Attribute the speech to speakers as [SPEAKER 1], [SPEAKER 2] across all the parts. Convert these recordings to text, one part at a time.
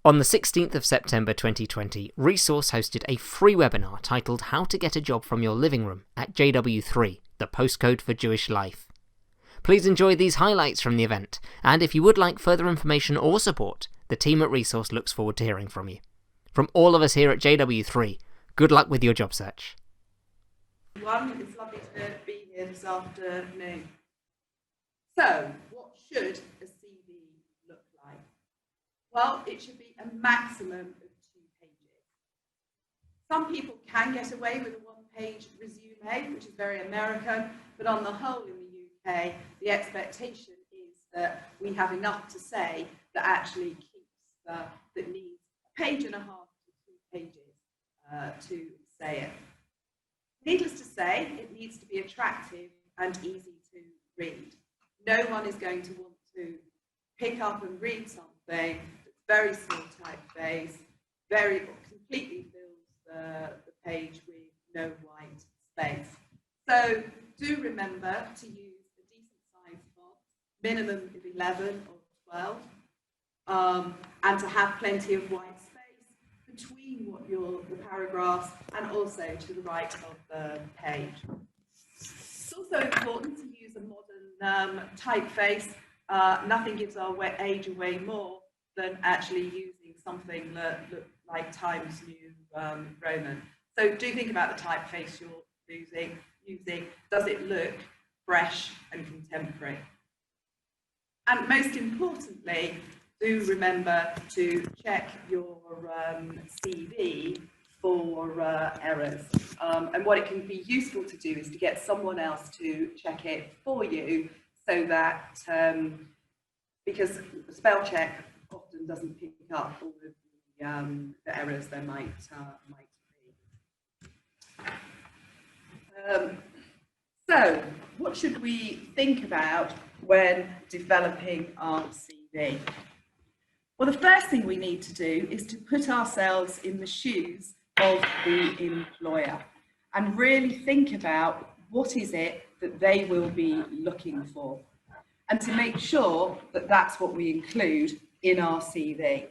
[SPEAKER 1] On the 16th of September 2020, Resource hosted a free webinar titled How to Get a Job from Your Living Room at JW3, the postcode for Jewish life. Please enjoy these highlights from the event, and if you would like further information or support, the team at Resource looks forward to hearing from you. From all of us here at JW3, good luck with your job search.
[SPEAKER 2] It's lovely to be here this afternoon. So, what should a CV look like? Well, it should be a maximum of 2 pages. Some people can get away with a 1-page resume, which is very American, but on the whole in the UK, the expectation is that we have enough to say that actually keeps, that needs a page and a half to 2 pages to say it. Needless to say, it needs to be attractive and easy to read. No one is going to want to pick up and read something that's very small typeface, completely fills the page with no white space. So do remember to use a decent size font, minimum of 11 or 12, and to have plenty of white space between the paragraphs and also to the right of the page. It's also important to use a modern typeface. Nothing gives our age away more than actually using something that looks like Times New Roman. So do think about the typeface you're using. Does it look fresh and contemporary? And most importantly, do remember to check your CV for errors. And what it can be useful to do is to get someone else to check it for you, so that, because spell check often doesn't pick up all of the errors there might be. So, what should we think about when developing our CV? Well, the first thing we need to do is to put ourselves in the shoes of the employer and really think about what is it that they will be looking for, and to make sure that that's what we include in our CV.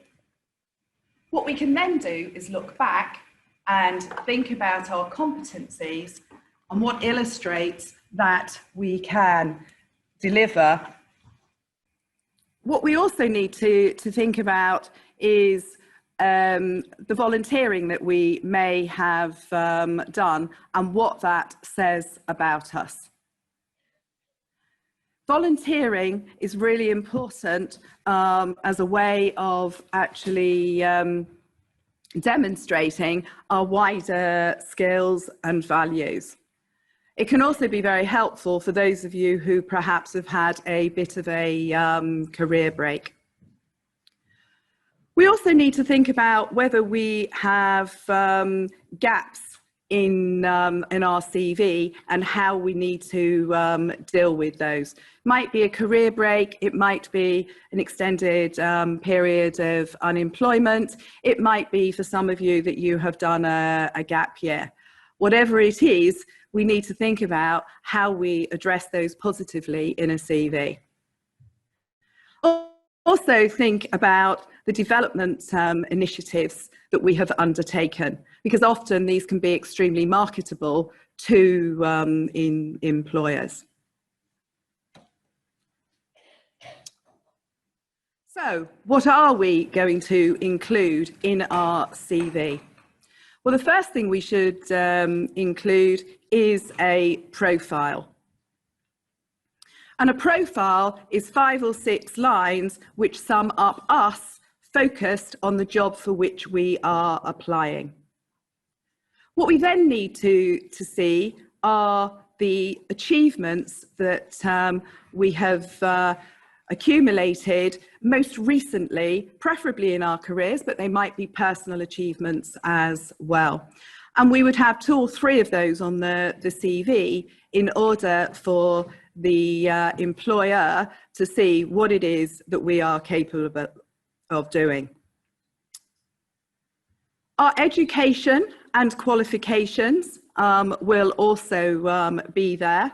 [SPEAKER 2] What we can then do is look back and think about our competencies and what illustrates that we can deliver. What we also need to think about is the volunteering that we may have done and what that says about us. Volunteering is really important as a way of actually demonstrating our wider skills and values. It can also be very helpful for those of you who perhaps have had a bit of a career break. We also need to think about whether we have gaps in our CV and how we need to deal with those. Might be a career break, it might be an extended period of unemployment, it might be for some of you that you have done a gap year. Whatever it is, we need to think about how we address those positively in a CV. Also think about the development initiatives that we have undertaken, because often these can be extremely marketable to employers. So, what are we going to include in our CV? Well, the first thing we should include is a profile. And a profile is 5 or 6 lines which sum up us focused on the job for which we are applying. What we then need to see are the achievements that we have accumulated most recently, preferably in our careers, but they might be personal achievements as well. And we would have 2 or 3 of those on the CV in order for the employer to see what it is that we are capable of doing. Our education and qualifications will also be there.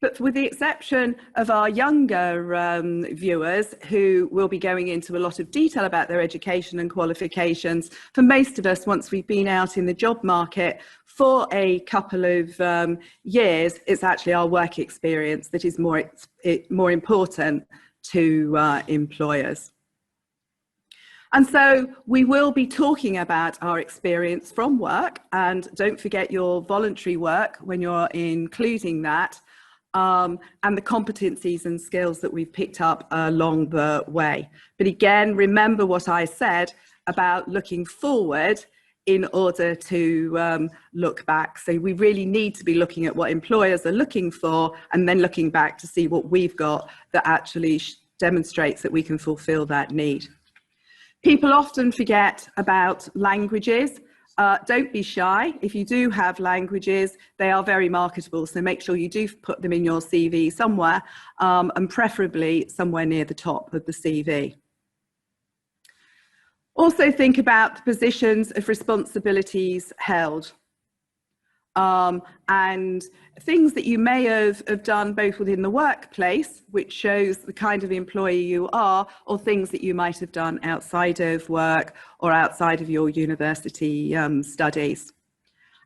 [SPEAKER 2] But with the exception of our younger viewers who will be going into a lot of detail about their education and qualifications, for most of us, once we've been out in the job market for a couple of years, it's actually our work experience that is more important to employers. And so we will be talking about our experience from work, and don't forget your voluntary work when you're including that, and the competencies and skills that we've picked up along the way. But again, remember what I said about looking forward in order to look back. So we really need to be looking at what employers are looking for and then looking back to see what we've got that actually demonstrates that we can fulfill that need. People often forget about languages. Don't be shy. If you do have languages, they are very marketable. So make sure you do put them in your CV somewhere, and preferably somewhere near the top of the CV. Also think about the positions of responsibilities held. And things that you may have done both within the workplace, which shows the kind of employee you are, or things that you might have done outside of work or outside of your university studies.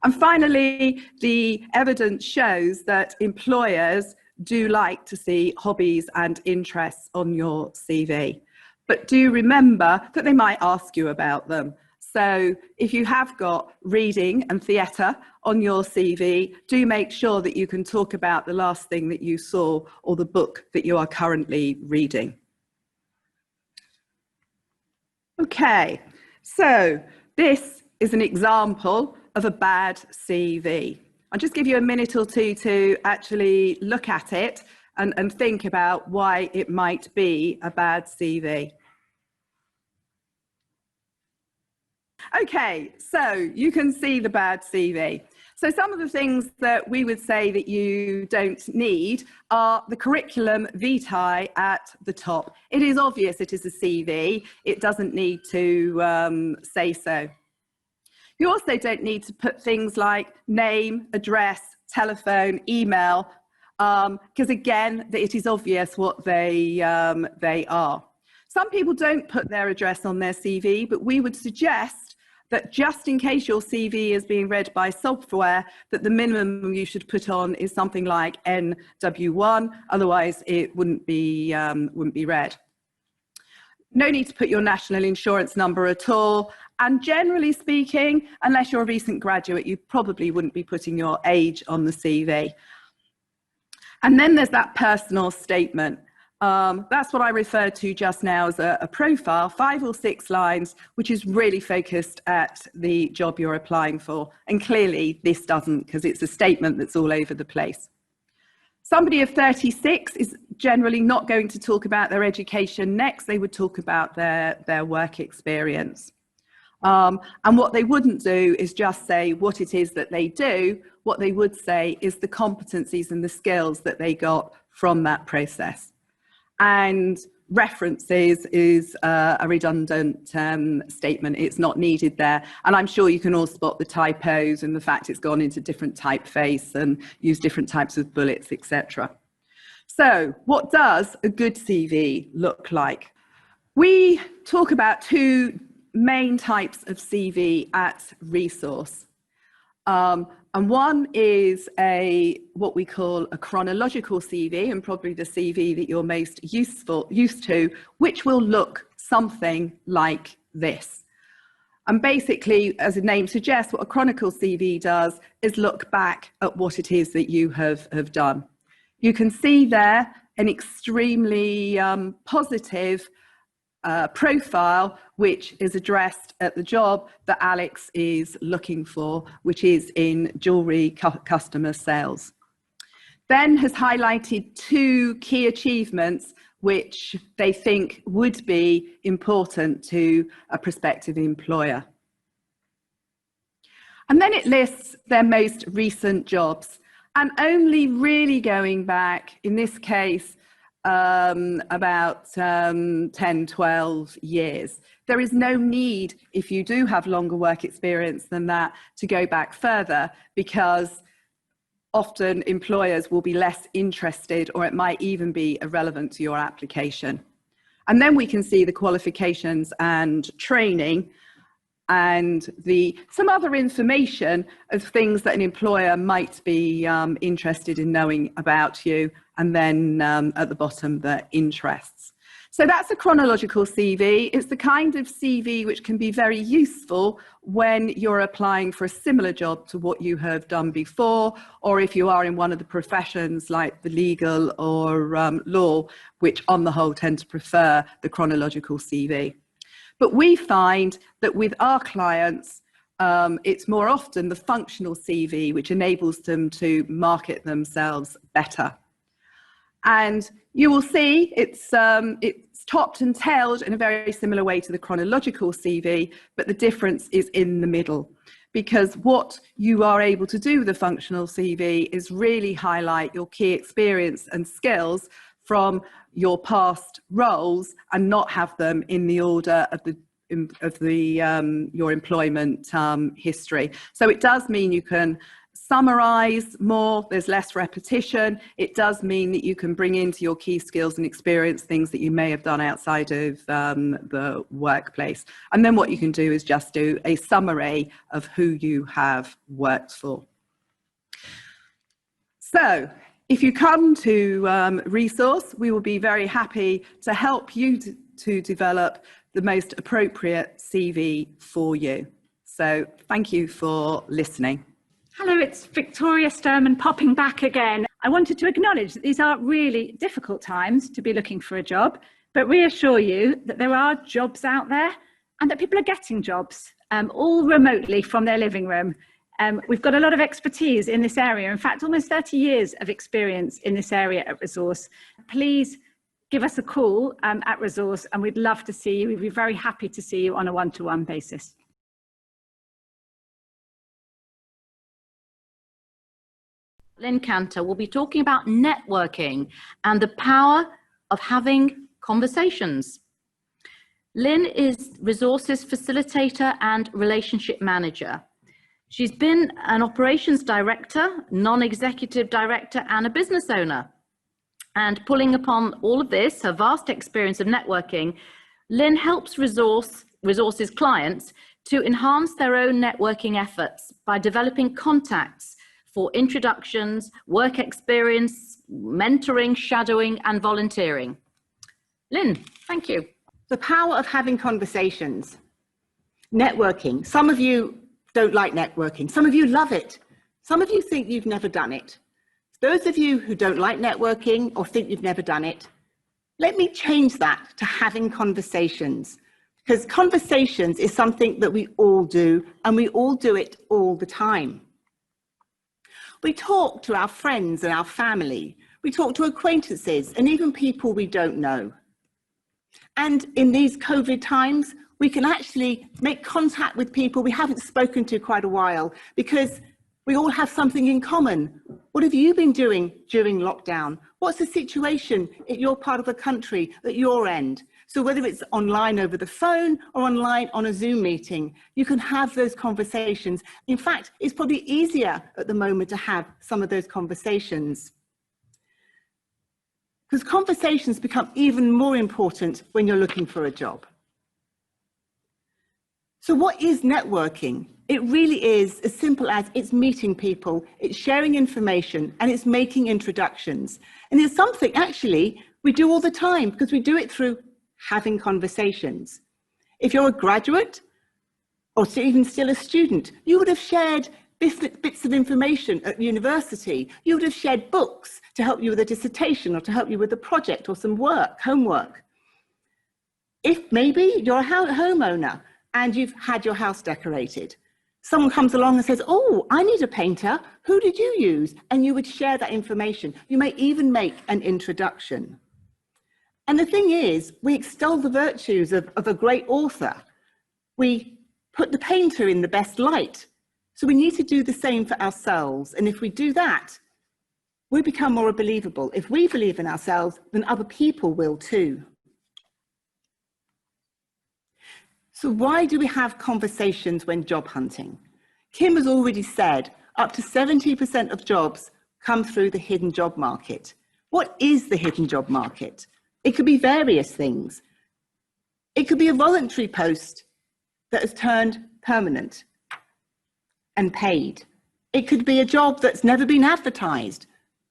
[SPEAKER 2] And finally, the evidence shows that employers do like to see hobbies and interests on your CV. But do remember that they might ask you about them. So if you have got reading and theatre on your CV, do make sure that you can talk about the last thing that you saw or the book that you are currently reading. Okay, so this is an example of a bad CV. I'll just give you a minute or two to actually look at it and think about why it might be a bad CV. Okay, so you can see the bad CV. So some of the things that we would say that you don't need are the curriculum vitae at the top. It is obvious it is a CV. It doesn't need to say so. You also don't need to put things like name, address, telephone, email, because again, it is obvious what they are. Some people don't put their address on their CV, but we would suggest that just in case your CV is being read by software, that the minimum you should put on is something like NW1, otherwise it wouldn't be read. No need to put your national insurance number at all. And generally speaking, unless you're a recent graduate, you probably wouldn't be putting your age on the CV. And then there's that personal statement. That's what I referred to just now as a profile, 5 or 6 lines, which is really focused at the job you're applying for. And clearly this doesn't, because it's a statement that's all over the place. Somebody of 36 is generally not going to talk about their education next. They would talk about their work experience. And what they wouldn't do is just say what it is that they do. What they would say is the competencies and the skills that they got from that process. And references is a redundant statement. It's not needed there. And I'm sure you can all spot the typos and the fact it's gone into different typeface and use different types of bullets, etc. So what does a good CV look like? We talk about 2 main types of CV at Resource. And one is what we call a chronological CV, and probably the CV that you're most used to, which will look something like this. And basically, as the name suggests, what a chronicle CV does is look back at what it is that you have done. You can see there an extremely positive profile, which is addressed at the job that Alex is looking for, which is in jewellery customer sales. Ben has highlighted 2 key achievements which they think would be important to a prospective employer. And then it lists their most recent jobs, and only really going back, in this case, about 10, 12 years. There is no need, if you do have longer work experience than that, to go back further, because often employers will be less interested, or it might even be irrelevant to your application. And then we can see the qualifications and training and some other information of things that an employer might be interested in knowing about you, and then at the bottom, the interests. So that's a chronological CV. It's the kind of CV which can be very useful when you're applying for a similar job to what you have done before, or if you are in one of the professions like the legal or law, which on the whole tend to prefer the chronological CV. But we find that with our clients, it's more often the functional CV which enables them to market themselves better. And you will see it's topped and tailed in a very similar way to the chronological CV, but the difference is in the middle. Because what you are able to do with the functional CV is really highlight your key experience and skills from your past roles, and not have them in the order of your employment history. So it does mean you can summarize more, there's less repetition. It does mean that you can bring into your key skills and experience things that you may have done outside of the workplace. And then what you can do is just do a summary of who you have worked for. So if you come to Resource, we will be very happy to help you to develop the most appropriate CV for you. So thank you for listening.
[SPEAKER 3] Hello, it's Victoria Sturman popping back again. I wanted to acknowledge that these are really difficult times to be looking for a job, but reassure you that there are jobs out there and that people are getting jobs, all remotely from their living room. We've got a lot of expertise in this area. In fact, almost 30 years of experience in this area at Resource. Please give us a call at Resource, and we'd love to see you. We'd be very happy to see you on a one-to-one basis.
[SPEAKER 4] Lynn Cantor will be talking about networking and the power of having conversations. Lynn is Resources Facilitator and Relationship Manager. She's been an operations director, non-executive director, and a business owner. And pulling upon all of this, her vast experience of networking, Lynn helps Resources clients to enhance their own networking efforts by developing contacts for introductions, work experience, mentoring, shadowing, and volunteering. Lynn, thank you.
[SPEAKER 5] The power of having conversations. Networking. Some of you don't like networking. Some of you love it. Some of you think you've never done it. Those of you who don't like networking or think you've never done it, let me change that to having conversations. Because conversations is something that we all do, and we all do it all the time. We talk to our friends and our family. We talk to acquaintances and even people we don't know. And in these COVID times, we can actually make contact with people we haven't spoken to quite a while, because we all have something in common. What have you been doing during lockdown? What's the situation at your part of the country, at your end? So whether it's online over the phone or online on a Zoom meeting, you can have those conversations. In fact, it's probably easier at the moment to have some of those conversations, because conversations become even more important when you're looking for a job. So what is networking? It really is as simple as it's meeting people, it's sharing information, and it's making introductions. And it's something actually we do all the time, because we do it through having conversations. If you're a graduate or even still a student, you would have shared bits of information at university. You would have shared books to help you with a dissertation or to help you with a project or some work, homework. If maybe you're a homeowner and you've had your house decorated, someone comes along and says, oh, I need a painter. Who did you use? And you would share that information. You may even make an introduction. And the thing is, we extol the virtues of a great author. We put the painter in the best light. So we need to do the same for ourselves. And if we do that, we become more believable. If we believe in ourselves, then other people will too. So why do we have conversations when job hunting? Kim has already said up to 70% of jobs come through the hidden job market. What is the hidden job market? It could be various things. It could be a voluntary post that has turned permanent and paid. It could be a job that's never been advertised.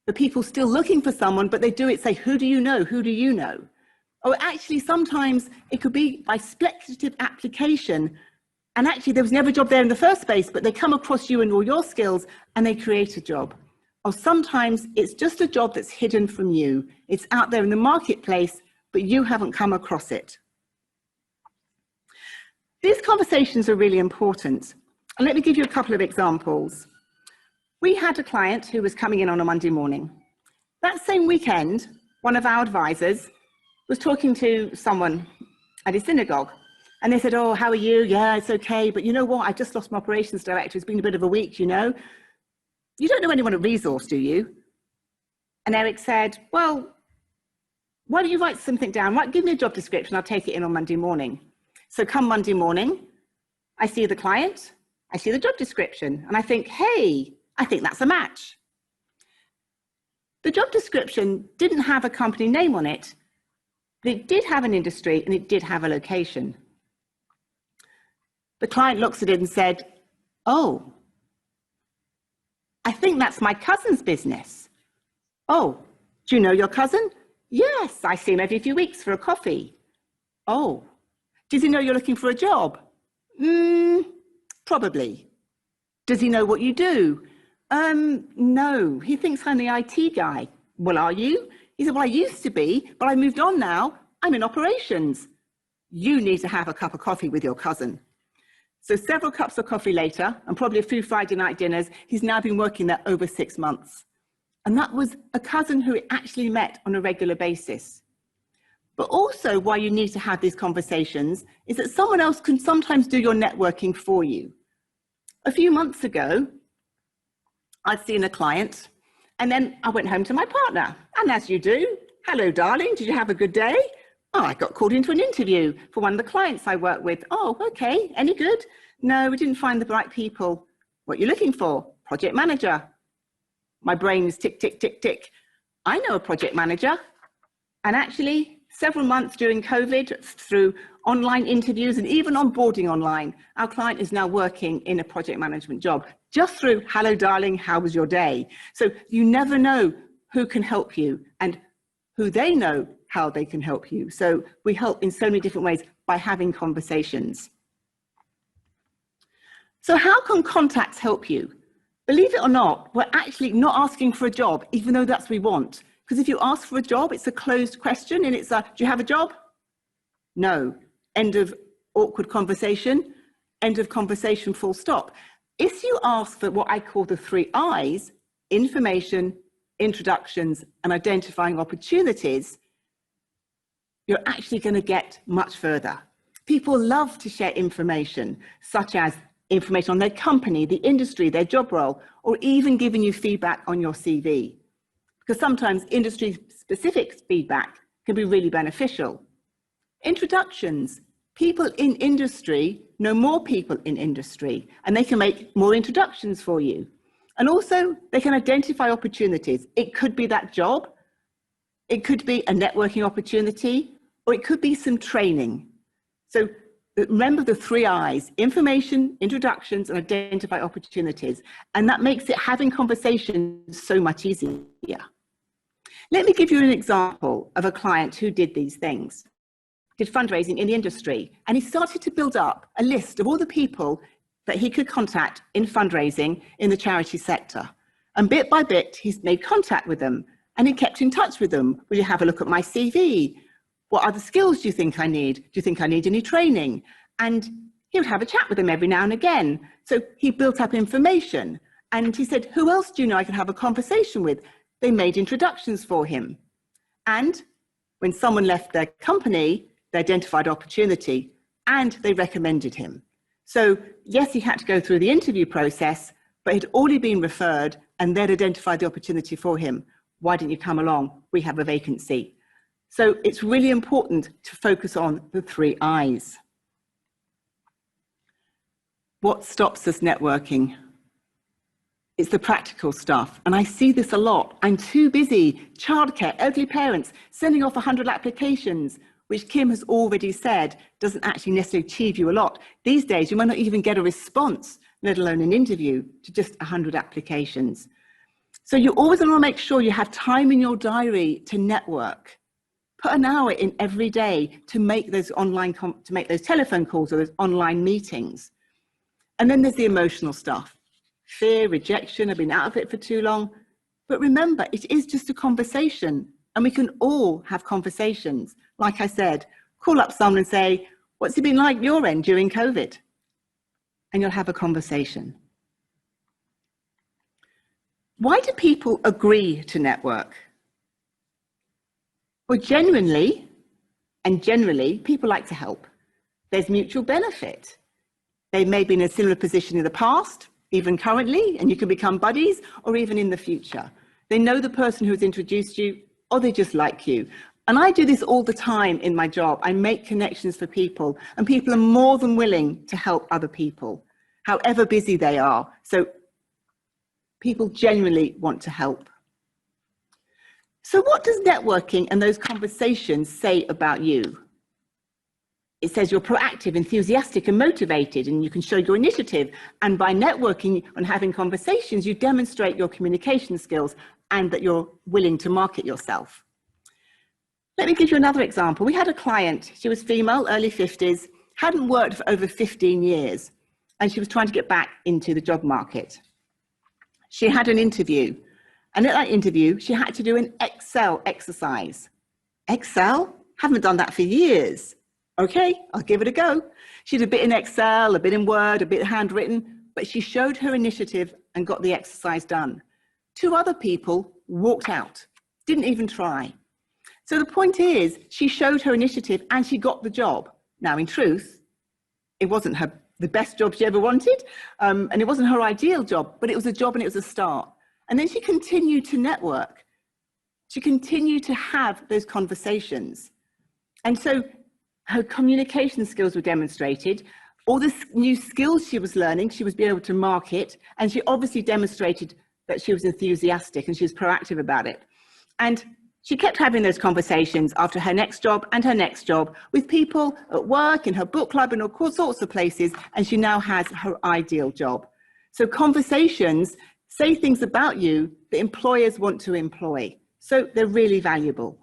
[SPEAKER 5] The people still looking for someone, but they do it, say, who do you know? Who do you know? Or actually, sometimes it could be by speculative application. And actually, there was never a job there in the first place, but they come across you and all your skills and they create a job. Or sometimes it's just a job that's hidden from you. It's out there in the marketplace, but you haven't come across it. These conversations are really important. And let me give you a couple of examples. We had a client who was coming in on a Monday morning. That same weekend, one of our advisors was talking to someone at his synagogue. And they said, oh, how are you? Yeah, it's okay. But you know what? I just lost my operations director. It's been a bit of a week, you know. You don't know anyone at Resource, do you? And Eric said, well, why don't you write something down? Right, give me a job description. I'll take it in on Monday morning. So come Monday morning, I see the client, I see the job description, and I think, hey, I think that's a match. The job description didn't have a company name on it, but it did have an industry and it did have a location. The client looks at it and said, oh, I think that's my cousin's business. Oh, do you know your cousin? Yes, I see him every few weeks for a coffee. Oh, does he know you're looking for a job? Probably. Does he know what you do? No, he thinks I'm the IT guy. Well, are you? He said, well, I used to be, but I moved on now. I'm in operations. You need to have a cup of coffee with your cousin. So several cups of coffee later, and probably a few Friday night dinners, he's now been working there over 6 months. And that was a cousin who he actually met on a regular basis. But also why you need to have these conversations is that someone else can sometimes do your networking for you. A few months ago, I'd seen a client, and then I went home to my partner. And as you do, hello, darling, did you have a good day? Oh, I got called into an interview for one of the clients I work with. Oh, okay, any good? No, we didn't find the right people. What are you looking for? Project manager. My brain is tick, tick, tick, tick. I know a project manager. And actually, several months during COVID, through online interviews and even onboarding online, our client is now working in a project management job, just through, hello, darling, how was your day? So you never know who can help you and who they know how they can help you. So we help in so many different ways by having conversations. So how can contacts help you? Believe it or not, we're actually not asking for a job, even though that's what we want. Because if you ask for a job, it's a closed question and it's a, do you have a job? No. End of awkward conversation. End of conversation, full stop. If you ask for what I call the 3 I's, information, introductions, and identifying opportunities, you're actually going to get much further. People love to share information, such as information on their company, the industry, their job role, or even giving you feedback on your CV. Because sometimes industry-specific feedback can be really beneficial. Introductions. People in industry know more people in industry, and they can make more introductions for you. And also, they can identify opportunities. It could be that job, it could be a networking opportunity, or it could be some training. So remember the 3 I's, information, introductions, and identify opportunities. And that makes it having conversations so much easier. Let me give you an example of a client who did these things. Did fundraising in the industry, and he started to build up a list of all the people that he could contact in fundraising in the charity sector. And bit by bit, he's made contact with them, and he kept in touch with them. Will you have a look at my CV? What other skills do you think I need? Do you think I need any training? And he would have a chat with them every now and again. So he built up information, and he said, who else do you know I can have a conversation with? They made introductions for him. And when someone left their company, they identified opportunity and they recommended him. So yes, he had to go through the interview process, but he'd already been referred and they'd identified the opportunity for him. Why didn't you come along? We have a vacancy. So it's really important to focus on the 3 I's. What stops us networking? It's the practical stuff. And I see this a lot. I'm too busy, childcare, elderly parents, sending off 100 applications, which Kim has already said doesn't actually necessarily achieve you a lot. These days, you might not even get a response, let alone an interview, to just 100 applications. So you always want to make sure you have time in your diary to network. Put an hour in every day to make those telephone calls or those online meetings. And then there's the emotional stuff. Fear, rejection, I've been out of it for too long. But remember, it is just a conversation, and we can all have conversations. Like I said, call up someone and say, what's it been like your end during COVID? And you'll have a conversation. Why do people agree to network? Well, generally, people like to help. There's mutual benefit. They may be in a similar position in the past, even currently, and you can become buddies, or even in the future. They know the person who's introduced you, or they just like you. And I do this all the time in my job. I make connections for people, and people are more than willing to help other people, however busy they are. So people genuinely want to help. So what does networking and those conversations say about you? It says you're proactive, enthusiastic, and motivated, and you can show your initiative. And by networking and having conversations, you demonstrate your communication skills and that you're willing to market yourself. Let me give you another example. We had a client, she was female, early 50s, hadn't worked for over 15 years, and she was trying to get back into the job market. She had an interview, and at that interview, she had to do an Excel exercise. Excel? Haven't done that for years. Okay, I'll give it a go. She did a bit in Excel, a bit in Word, a bit handwritten, but she showed her initiative and got the exercise done. 2 other people walked out, didn't even try. So the point is, she showed her initiative and she got the job. Now, in truth, it wasn't the best job she ever wanted, and it wasn't her ideal job, but it was a job and it was a start. And then she continued to network. She continued to have those conversations. And so her communication skills were demonstrated. All the new skills she was learning, she was able to market, and she obviously demonstrated that she was enthusiastic and she was proactive about it. And she kept having those conversations after her next job and her next job with people at work, in her book club, and all sorts of places, and she now has her ideal job. So conversations say things about you that employers want to employ. So they're really valuable.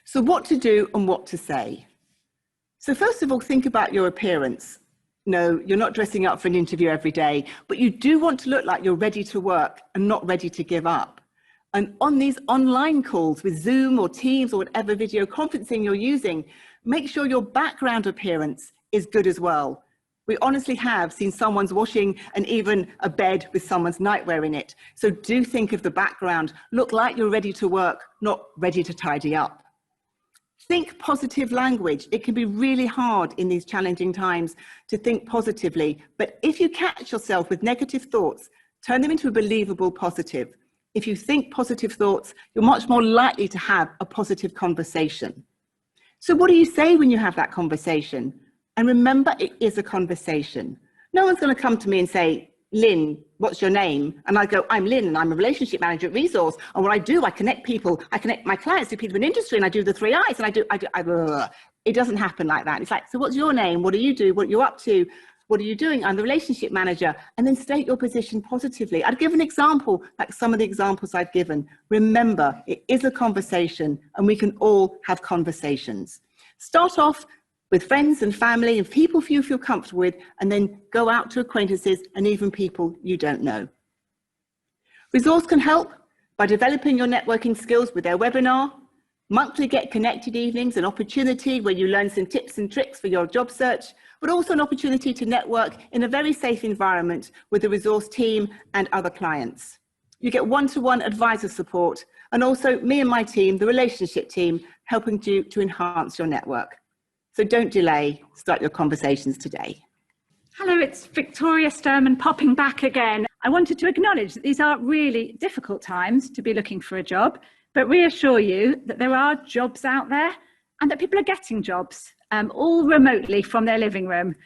[SPEAKER 5] So what to do and what to say. So first of all, think about your appearance. No, you're not dressing up for an interview every day, but you do want to look like you're ready to work and not ready to give up. And on these online calls with Zoom or Teams or whatever video conferencing you're using, make sure your background appearance is good as well. We honestly have seen someone's washing and even a bed with someone's nightwear in it. So do think of the background. Look like you're ready to work, not ready to tidy up. Think positive language. It can be really hard in these challenging times to think positively, but if you catch yourself with negative thoughts, turn them into a believable positive. If you think positive thoughts, you're much more likely to have a positive conversation. So what do you say when you have that conversation? And remember, it is a conversation. No one's going to come to me and say, Lynn, what's your name? And I go, I'm Lynn and I'm a relationship manager at Resource. And what I do, I connect people, I connect my clients to people in industry, and I do the 3 I's, and it doesn't happen like that. It's like, so what's your name? What do you do? What are you up to? What are you doing? I'm the relationship manager. And then state your position positively. I'd give an example, like some of the examples I've given. Remember, it is a conversation, and we can all have conversations. Start off with friends and family and people you feel comfortable with, and then go out to acquaintances and even people you don't know. Resource can help by developing your networking skills with their webinar, monthly Get Connected evenings, an opportunity where you learn some tips and tricks for your job search, but also an opportunity to network in a very safe environment with the Resource team and other clients. You get one-to-one advisor support, and also me and my team, the relationship team, helping you to enhance your network. So don't delay, start your conversations today.
[SPEAKER 3] Hello, it's Victoria Sturman popping back again. I wanted to acknowledge that these are really difficult times to be looking for a job, but reassure you that there are jobs out there and that people are getting jobs, all remotely from their living room.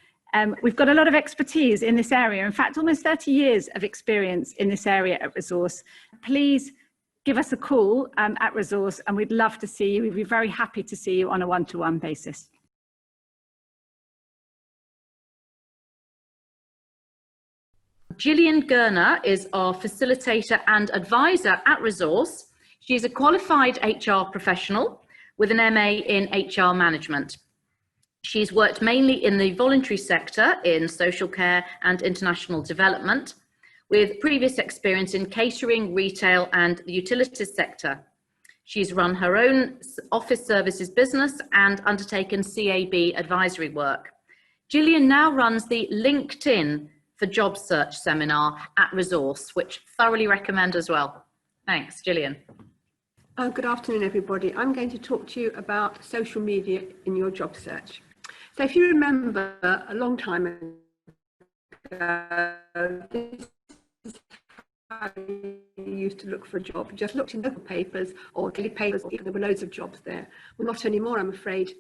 [SPEAKER 3] We've got a lot of expertise in this area. In fact, almost 30 years of experience in this area at Resource. Please give us a call at Resource, and we'd love to see you. We'd be very happy to see you on a one-to-one basis.
[SPEAKER 4] Gillian Gerner is our facilitator and advisor at Resource. She's a qualified HR professional with an MA in HR management. She's worked mainly in the voluntary sector in social care and international development, with previous experience in catering, retail, and the utilities sector. She's run her own office services business and undertaken CAB advisory work. Gillian now runs the LinkedIn for Job Search seminar at Resource, which thoroughly recommend as well. Thanks, Gillian.
[SPEAKER 6] Good afternoon, everybody. I'm going to talk to you about social media in your job search. So if you remember a long time ago, this is how you used to look for a job. You just looked in local papers or daily papers, or there were loads of jobs there. Well, not anymore, I'm afraid.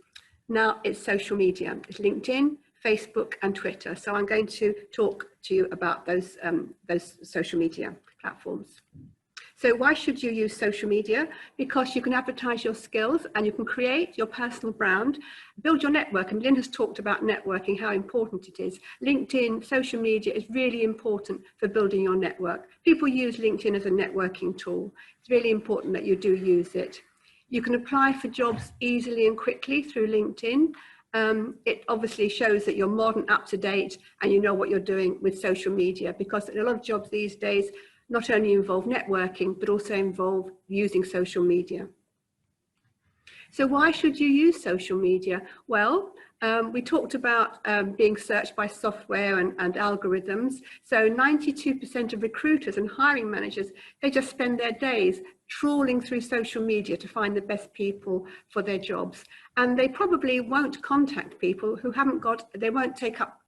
[SPEAKER 6] Now it's social media. It's LinkedIn, Facebook and Twitter. So I'm going to talk to you about those social media platforms. So why should you use social media? Because you can advertise your skills and you can create your personal brand, build your network. And Lynn has talked about networking, how important it is. LinkedIn, social media is really important for building your network. People use LinkedIn as a networking tool. It's really important that you do use it. You can apply for jobs easily and quickly through LinkedIn. It obviously shows that you're modern, up to date, and you know what you're doing with social media, because a lot of jobs these days not only involve networking, but also involve using social media. So why should you use social media? Well, we talked about being searched by software and algorithms. So 92% of recruiters and hiring managers, they just spend their days trawling through social media to find the best people for their jobs. And they probably won't contact people who haven't got, they won't take up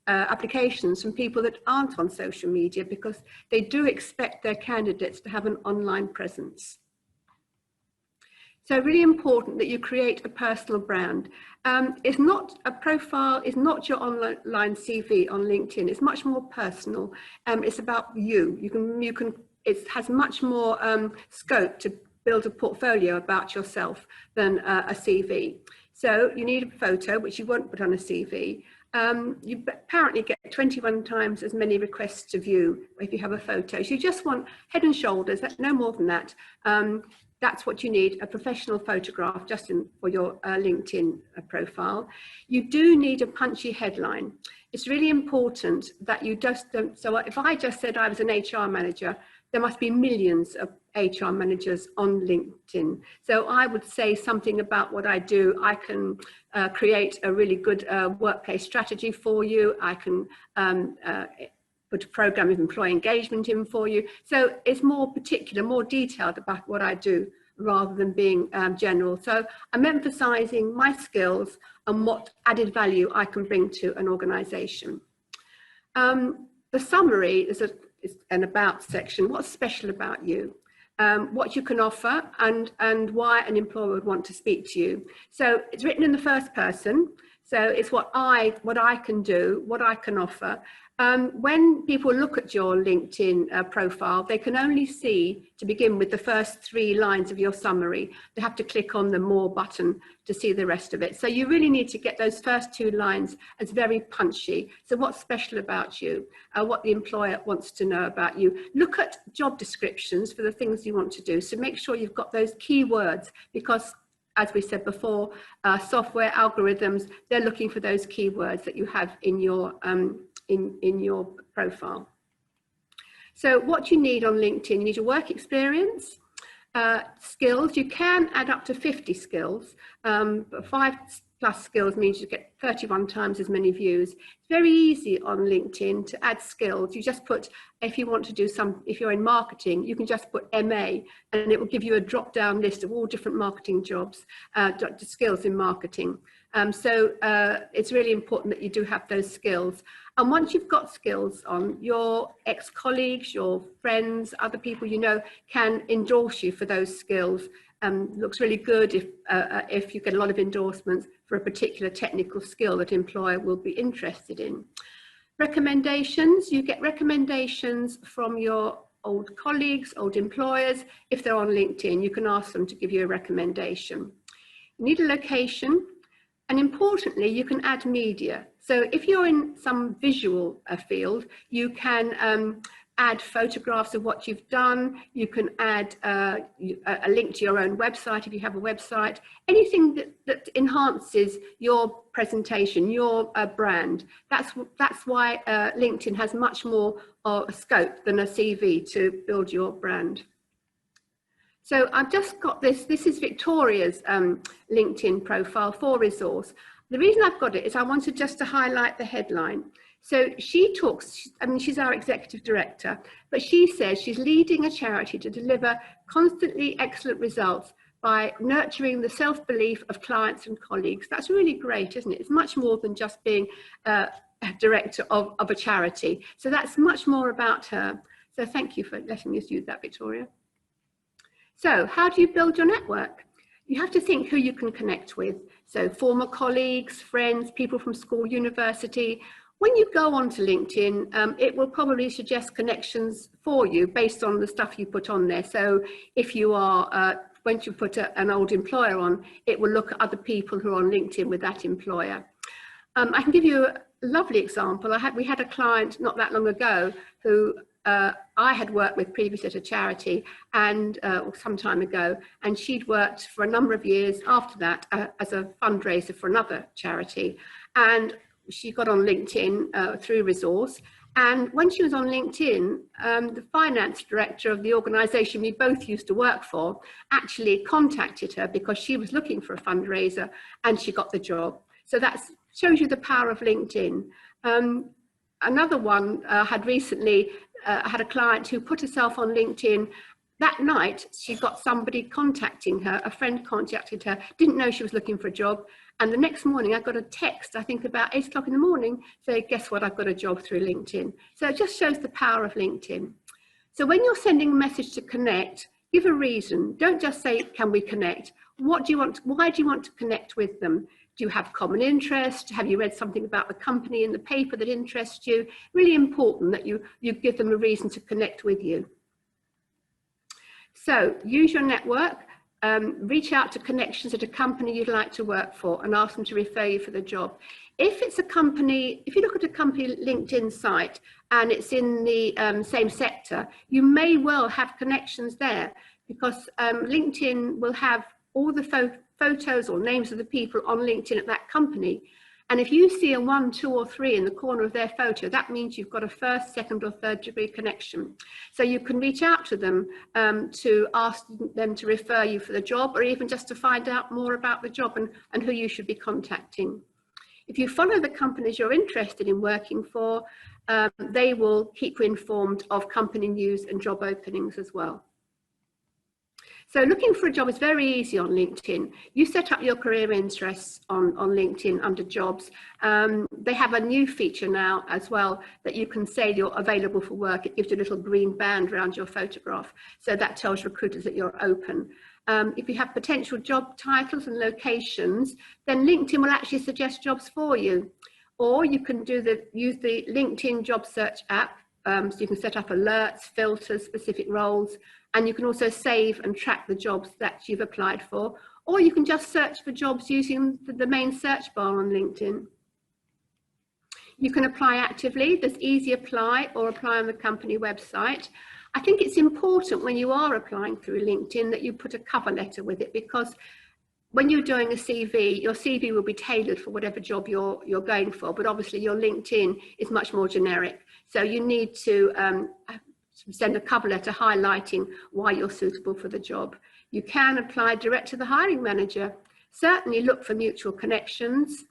[SPEAKER 6] applications from people that aren't on social media, because they do expect their candidates to have an online presence. So really important that you create a personal brand. It's not a profile, it's not your online CV on LinkedIn. It's much more personal. It's about you. It has much more scope to build a portfolio about yourself than a CV. So you need a photo, which you won't put on a CV. You apparently get 21 times as many requests to view if you have a photo. So you just want head and shoulders, no more than that. That's what you need, a professional photograph just for your LinkedIn profile. You do need a punchy headline. It's really important that you just don't, so if I just said I was an HR manager, there must be millions of HR managers on LinkedIn. So I would say something about what I do. I can create a really good workplace strategy for you. I can put a program of employee engagement in for you. So it's more particular, more detailed about what I do rather than being general. So I'm emphasizing my skills and what added value I can bring to an organization. The summary is an about section. What's special about you? What you can offer and why an employer would want to speak to you. So it's written in the first person. So it's what I can do, what I can offer. When people look at your LinkedIn profile, they can only see, to begin with, the first 3 lines of your summary. They have to click on the More button to see the rest of it. So you really need to get those first 2 lines as very punchy. So what's special about you? What the employer wants to know about you. Look at job descriptions for the things you want to do. So make sure you've got those keywords, because as we said before, software algorithms, they're looking for those keywords that you have in your in your profile. So what you need on LinkedIn, you need your work experience, skills. You can add up to 50 skills, but 5+ skills means you get 31 times as many views. It's very easy on LinkedIn to add skills. You just put, if you want to do if you're in marketing, you can just put MA and it will give you a drop down list of all different marketing jobs, skills in marketing. So it's really important that you do have those skills. And once you've got skills on, your ex-colleagues, your friends, other people you know can endorse you for those skills. looks really good if you get a lot of endorsements for a particular technical skill that employer will be interested in. Recommendations, you get recommendations from your old colleagues, old employers. If they're on LinkedIn, you can ask them to give you a recommendation. You need a location, and importantly, you can add media. So if you're in some visual field, you can add photographs of what you've done. You can add a link to your own website if you have a website. Anything that enhances your presentation, your brand. That's why LinkedIn has much more scope than a CV to build your brand. So I've just got this. This is Victoria's LinkedIn profile for Resource. The reason I've got it is I wanted just to highlight the headline. So she talks, I mean, she's our executive director, but she says she's leading a charity to deliver constantly excellent results by nurturing the self-belief of clients and colleagues. That's really great, isn't it? It's much more than just being a director of a charity. So that's much more about her. So thank you for letting us use that, Victoria. So how do you build your network? You have to think who you can connect with. So former colleagues, friends, people from school, university. When you go onto LinkedIn, it will probably suggest connections for you based on the stuff you put on there. So if you are, once you put an old employer on, it will look at other people who are on LinkedIn with that employer. I can give you a lovely example. We had a client not that long ago who I had worked with previously at a charity and some time ago, and she'd worked for a number of years after that as a fundraiser for another charity. And she got on LinkedIn through Resource, and when she was on LinkedIn, the finance director of the organisation we both used to work for actually contacted her because she was looking for a fundraiser, and she got the job. So that shows you the power of LinkedIn. Another one had recently had a client who put herself on LinkedIn. That night, she got somebody contacting her, a friend contacted her, didn't know she was looking for a job. And the next morning I got a text, I think about 8 o'clock in the morning, saying, guess what, I've got a job through LinkedIn. So it just shows the power of LinkedIn. So when you're sending a message to connect, give a reason. Don't just say, can we connect? What do you want? Why do you want to connect with them? Do you have common interest? Have you read something about the company in the paper that interests you? Really important that you give them a reason to connect with you. So use your network, reach out to connections at a company you'd like to work for and ask them to refer you for the job. If it's a company, if you look at a company LinkedIn site and it's in the same sector, you may well have connections there because LinkedIn will have all the photos or names of the people on LinkedIn at that company. And if you see a 1, 2, or 3 in the corner of their photo, that means you've got a first, second, or third degree connection. So you can reach out to them to ask them to refer you for the job, or even just to find out more about the job and who you should be contacting. If you follow the companies you're interested in working for, they will keep you informed of company news and job openings as well. So looking for a job is very easy on LinkedIn. You set up your career interests on LinkedIn under jobs. They have a new feature now as well that you can say you're available for work. It gives you a little green band around your photograph. So that tells recruiters that you're open. If you have potential job titles and locations, then LinkedIn will actually suggest jobs for you. Or you can use the LinkedIn job search app. So you can set up alerts, filters, specific roles, and you can also save and track the jobs that you've applied for, or you can just search for jobs using the main search bar on LinkedIn. You can apply actively. There's easy apply or apply on the company website. I think it's important when you are applying through LinkedIn that you put a cover letter with it, because when you're doing a CV, your CV will be tailored for whatever job you're going for, but obviously your LinkedIn is much more generic. So you need to send a cover letter highlighting why you're suitable for the job. You can apply direct to the hiring manager. Certainly look for mutual connections,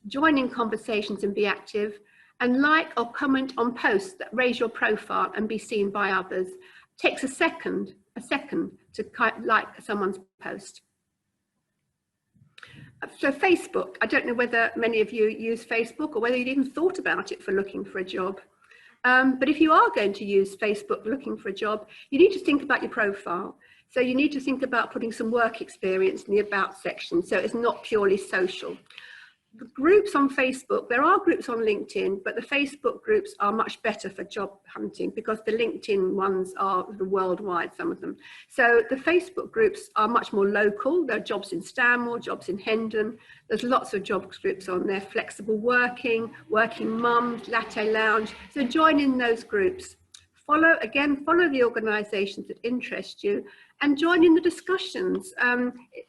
[SPEAKER 6] join in conversations and be active, and like or comment on posts that raise your profile and be seen by others. It takes a second to like someone's post. So Facebook, I don't know whether many of you use Facebook or whether you'd even thought about it for looking for a job. But if you are going to use Facebook looking for a job, you need to think about your profile. So you need to think about putting some work experience in the about section, so it's not purely social. The groups on Facebook, there are groups on LinkedIn, but the Facebook groups are much better for job hunting because the LinkedIn ones are worldwide, some of them. So the Facebook groups are much more local. There are jobs in Stanmore, jobs in Hendon. There's lots of jobs groups on there, flexible working, working mums, latte lounge. So join in those groups. Follow the organisations that interest you and join in the discussions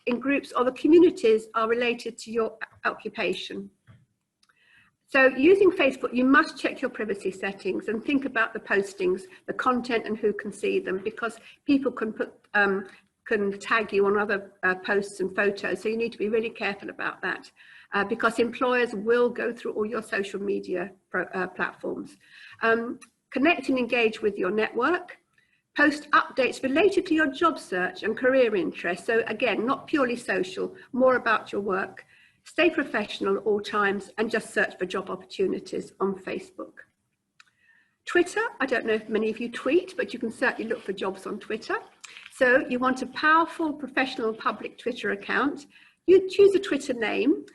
[SPEAKER 6] in groups or the communities are related to your occupation. So using Facebook, you must check your privacy settings and think about the postings, the content and who can see them, because people can tag you on other posts and photos. So you need to be really careful about that because employers will go through all your social media platforms. Connect and engage with your network. Post updates related to your job search and career interests. So again, not purely social, more about your work. Stay professional at all times and just search for job opportunities on Facebook. Twitter, I don't know if many of you tweet, but you can certainly look for jobs on Twitter. So you want a powerful, professional, public Twitter account. You choose a Twitter name.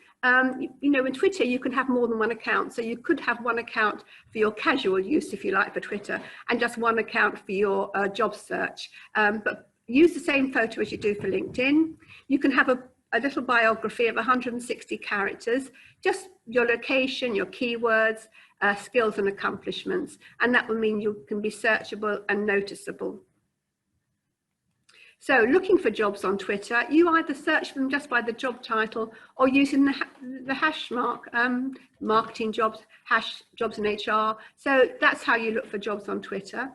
[SPEAKER 6] You know, in Twitter, you can have more than one account. So you could have one account for your casual use, if you like, for Twitter, and just one account for your job search. But use the same photo as you do for LinkedIn. You can have a little biography of 160 characters, just your location, your keywords, skills and accomplishments. And that will mean you can be searchable and noticeable. So looking for jobs on Twitter, you either search for them just by the job title or using the hash mark, marketing jobs, hash jobs in HR. So that's how you look for jobs on Twitter.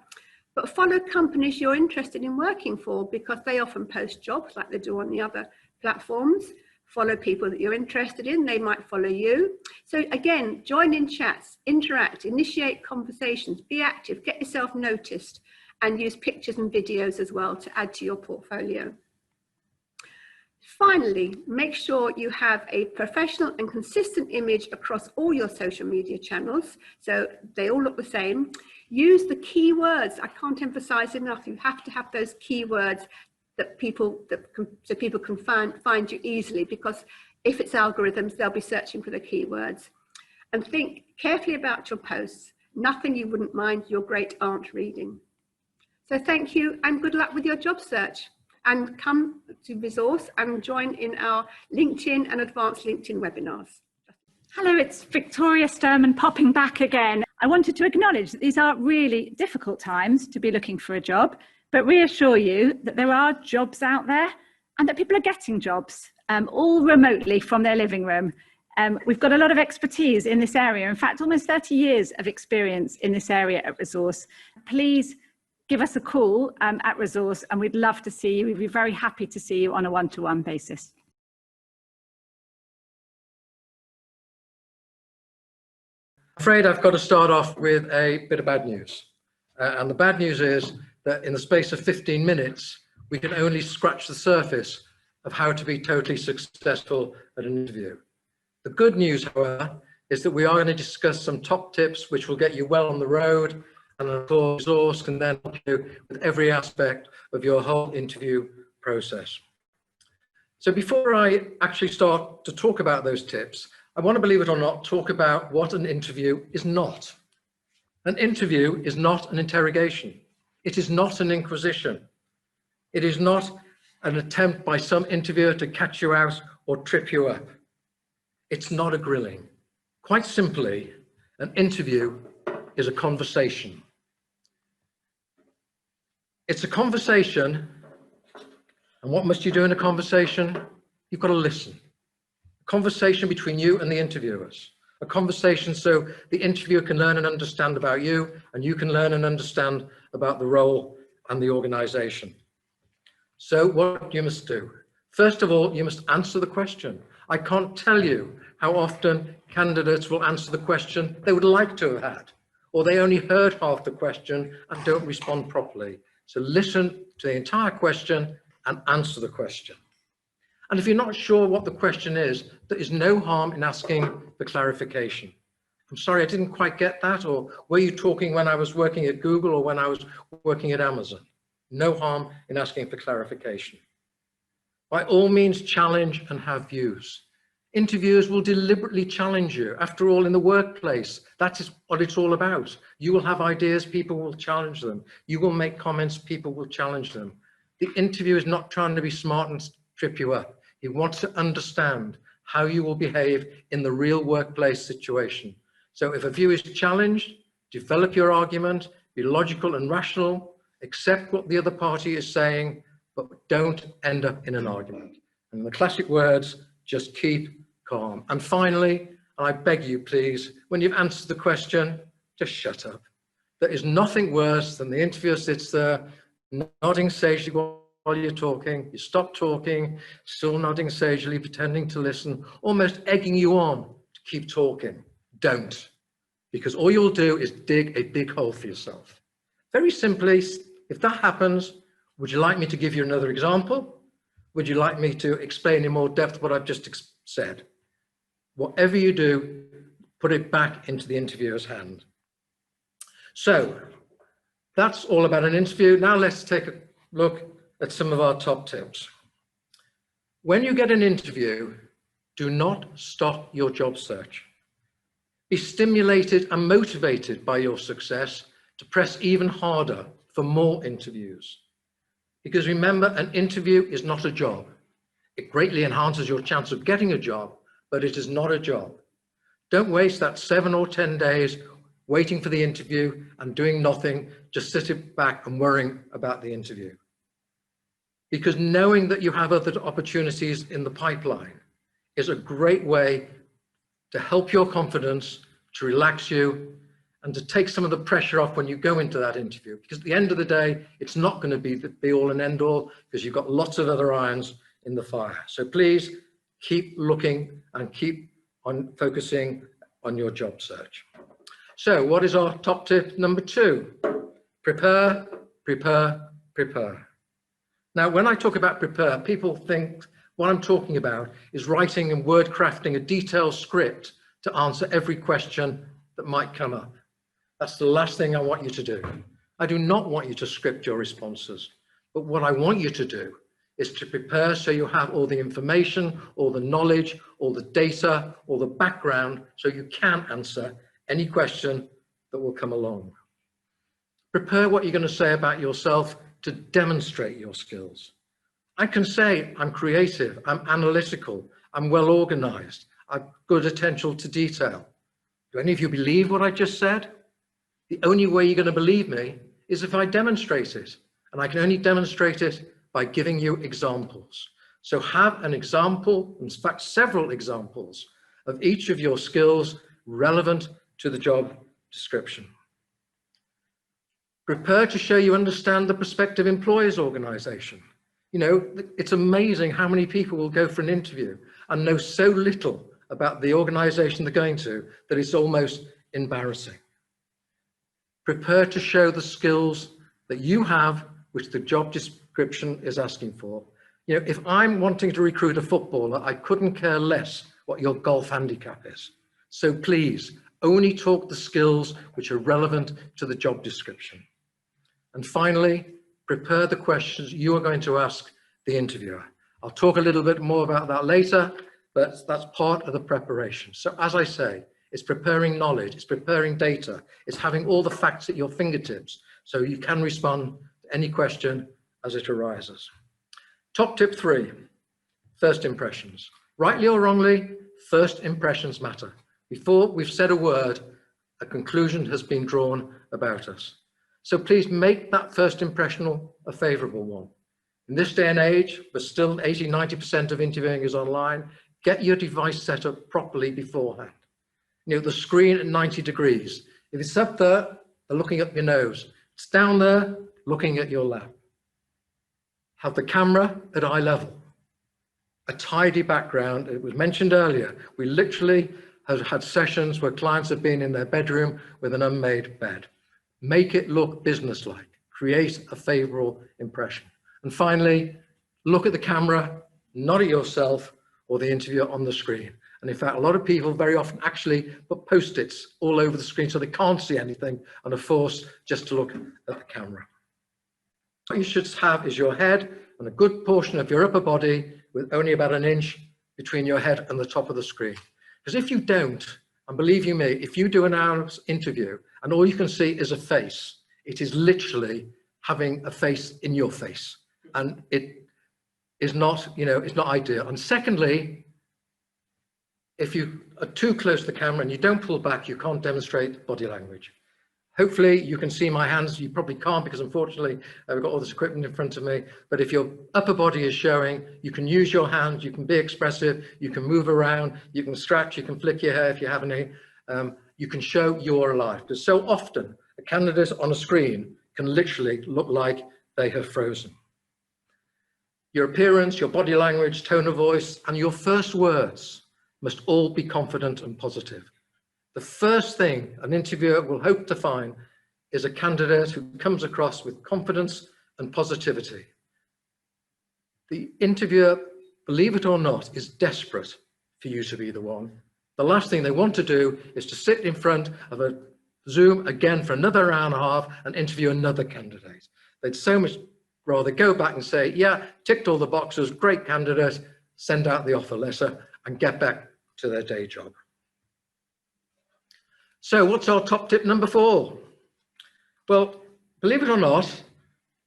[SPEAKER 6] But follow companies you're interested in working for because they often post jobs like they do on the other platforms. Follow people that you're interested in, they might follow you. So again, join in chats, interact, initiate conversations, be active, get yourself noticed, and use pictures and videos as well to add to your portfolio. Finally, make sure you have a professional and consistent image across all your social media channels, so they all look the same. Use the keywords. I can't emphasize enough, you have to have those keywords that people can find you easily, because if it's algorithms, they'll be searching for the keywords. And think carefully about your posts, nothing you wouldn't mind your great aunt reading. So thank you and good luck with your job search, and come to Resource and join in our LinkedIn and advanced LinkedIn webinars.
[SPEAKER 3] Hello, it's Victoria Sturman popping back again. I wanted to acknowledge that these are really difficult times to be looking for a job, but reassure you that there are jobs out there and that people are getting jobs, all remotely from their living room. We've got a lot of expertise in this area. In fact, almost 30 years of experience in this area at Resource. Please give us a call at Resource and we'd love to see you. We'd be very happy to see you on a one-to-one basis.
[SPEAKER 7] I'm afraid I've got to start off with a bit of bad news. And the bad news is that in the space of 15 minutes, we can only scratch the surface of how to be totally successful at an interview. The good news, however, is that we are going to discuss some top tips which will get you well on the road, and of course, Resource can then help you with every aspect of your whole interview process. So before I actually start to talk about those tips, I want to, believe it or not, talk about what an interview is not. An interview is not an interrogation. It is not an inquisition. It is not an attempt by some interviewer to catch you out or trip you up. It's not a grilling. Quite simply, an interview is a conversation. It's a conversation, and what must you do in a conversation? You've got to listen. A conversation between you and the interviewers. A conversation so the interviewer can learn and understand about you, and you can learn and understand about the role and the organization. So what you must do? First of all, you must answer the question. I can't tell you how often candidates will answer the question they would like to have had, or they only heard half the question and don't respond properly. So listen to the entire question and answer the question. And if you're not sure what the question is, there is no harm in asking for clarification. I'm sorry, I didn't quite get that, or were you talking when I was working at Google or when I was working at Amazon? No harm in asking for clarification. By all means, challenge and have views. Interviewers will deliberately challenge you. After all, in the workplace, that is what it's all about. You will have ideas, people will challenge them. You will make comments, people will challenge them. The interviewer is not trying to be smart and trip you up. He wants to understand how you will behave in the real workplace situation. So if a view is challenged, develop your argument, be logical and rational, accept what the other party is saying, but don't end up in an argument. And the classic words, just keep calm. And finally, I beg you, please, when you've answered the question, just shut up. There is nothing worse than the interviewer sits there nodding sagely while you're talking, you stop talking, still nodding sagely, pretending to listen, almost egging you on to keep talking. Don't, because all you'll do is dig a big hole for yourself. Very simply, if that happens, would you like me to give you another example? Would you like me to explain in more depth what I've just said? Whatever you do, put it back into the interviewer's hand. So that's all about an interview. Now let's take a look at some of our top tips. When you get an interview, do not stop your job search. Be stimulated and motivated by your success to press even harder for more interviews. Because remember, an interview is not a job. It greatly enhances your chance of getting a job, but it is not a job. Don't waste that 7 or 10 days waiting for the interview and doing nothing, just sitting back and worrying about the interview. Because knowing that you have other opportunities in the pipeline is a great way to help your confidence, to relax you, and to take some of the pressure off when you go into that interview. Because at the end of the day, it's not going to be the be all and end all, because you've got lots of other irons in the fire. So please keep looking and keep on focusing on your job search. So what is our top tip number 2? Prepare, prepare, prepare. Now, when I talk about prepare, people think what I'm talking about is writing and word crafting a detailed script to answer every question that might come up. That's the last thing I want you to do. I do not want you to script your responses, but what I want you to do is to prepare so you have all the information, all the knowledge, all the data, all the background, so you can answer any question that will come along. Prepare what you're going to say about yourself to demonstrate your skills. I can say I'm creative, I'm analytical, I'm well organized, I've good attention to detail. Do any of you believe what I just said? The only way you're going to believe me is if I demonstrate it, and I can only demonstrate it by giving you examples. So have an example, in fact, several examples of each of your skills relevant to the job description. Prepare to show you understand the prospective employer's organization. You know, it's amazing how many people will go for an interview and know so little about the organization they're going to that it's almost embarrassing. Prepare to show the skills that you have, which the job description is asking for. You know, if I'm wanting to recruit a footballer, I couldn't care less what your golf handicap is. So please, only talk the skills which are relevant to the job description. And finally, prepare the questions you are going to ask the interviewer. I'll talk a little bit more about that later, but that's part of the preparation. So as I say, it's preparing knowledge, it's preparing data, it's having all the facts at your fingertips so you can respond to any question as it arises. Top tip 3, first impressions. Rightly or wrongly, first impressions matter. Before we've said a word, a conclusion has been drawn about us. So please make that first impression a favorable one. In this day and age, but still 80–90% of interviewing is online, get your device set up properly beforehand. You know, the screen at 90 degrees. If it's up there, they're looking up your nose. It's down there, looking at your lap. Have the camera at eye level. A tidy background. It was mentioned earlier. We literally have had sessions where clients have been in their bedroom with an unmade bed. Make it look businesslike. Create a favorable impression. And finally, look at the camera, not at yourself or the interviewer on the screen. And in fact, a lot of people very often actually put post-its all over the screen so they can't see anything and are forced just to look at the camera. What you should have is your head and a good portion of your upper body with only about an inch between your head and the top of the screen. Because if you don't, and believe you me, if you do an hour's interview and all you can see is a face, it is literally having a face in your face. And it is not, it's not ideal. And secondly, if you are too close to the camera and you don't pull back, you can't demonstrate body language. Hopefully you can see my hands. You probably can't because unfortunately I've got all this equipment in front of me. But if your upper body is showing, you can use your hands, you can be expressive, you can move around, you can scratch, you can flick your hair if you have any. You can show you're alive. Because so often a candidate on a screen can literally look like they have frozen. Your appearance, your body language, tone of voice, and your first words must all be confident and positive. The first thing an interviewer will hope to find is a candidate who comes across with confidence and positivity. The interviewer, believe it or not, is desperate for you to be the one. The last thing they want to do is to sit in front of a Zoom again for another hour and a half and interview another candidate. They'd so much rather go back and say, yeah, ticked all the boxes, great candidate, send out the offer letter and get back to their day job. So what's our top tip number 4? Well, believe it or not,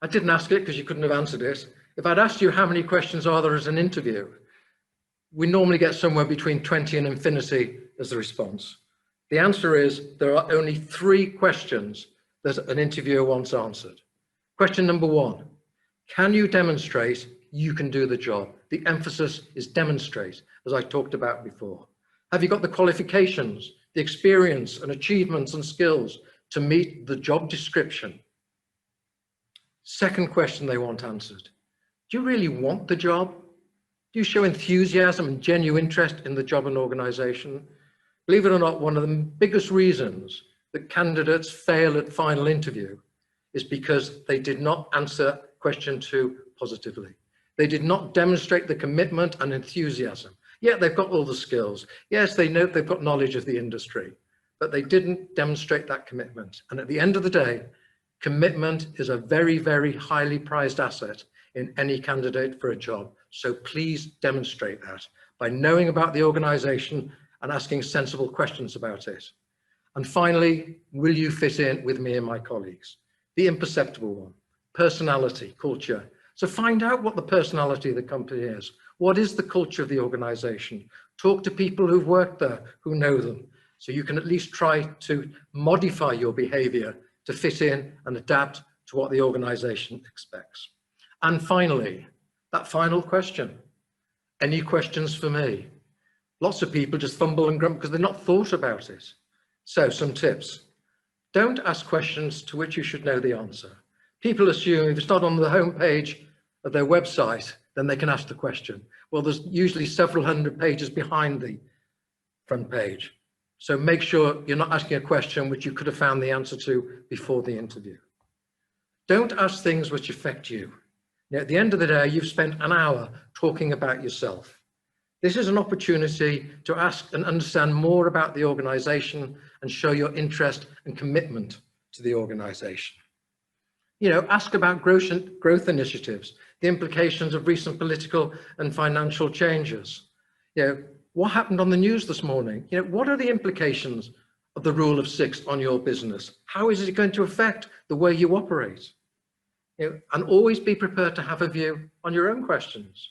[SPEAKER 7] I didn't ask it because you couldn't have answered it. If I'd asked you how many questions are there as an interview, we normally get somewhere between 20 and infinity as the response. The answer is there are only 3 questions that an interviewer wants answered. Question number 1, can you demonstrate you can do the job? The emphasis is demonstrate, as I talked about before. Have you got the qualifications, the experience and achievements and skills to meet the job description? Second question they want answered, do you really want the job? Do you show enthusiasm and genuine interest in the job and organization? Believe it or not, one of the biggest reasons that candidates fail at final interview is because they did not answer question 2 positively. They did not demonstrate the commitment and enthusiasm. Yeah, they've got all the skills. Yes, they know they've got knowledge of the industry, but they didn't demonstrate that commitment. And at the end of the day, commitment is a very, very highly prized asset in any candidate for a job. So please demonstrate that by knowing about the organization and asking sensible questions about it. And finally, will you fit in with me and my colleagues? The imperceptible one, personality, culture. So find out what the personality of the company is. What is the culture of the organization? Talk to people who've worked there, who know them, so you can at least try to modify your behavior to fit in and adapt to what the organization expects. And finally, that final question, any questions for me? Lots of people just fumble and grumble because they've not thought about it. So some tips. Don't ask questions to which you should know the answer. People assume if it's not on the homepage of their website, then they can ask the question. Well, there's usually several hundred pages behind the front page. So make sure you're not asking a question which you could have found the answer to before the interview. Don't ask things which affect you. Now, at the end of the day, you've spent an hour talking about yourself. This is an opportunity to ask and understand more about the organization and show your interest and commitment to the organization. Ask about growth initiatives, the implications of recent political and financial changes. What happened on the news this morning? What are the implications of the rule of 6 on your business? How is it going to affect the way you operate? And always be prepared to have a view on your own questions.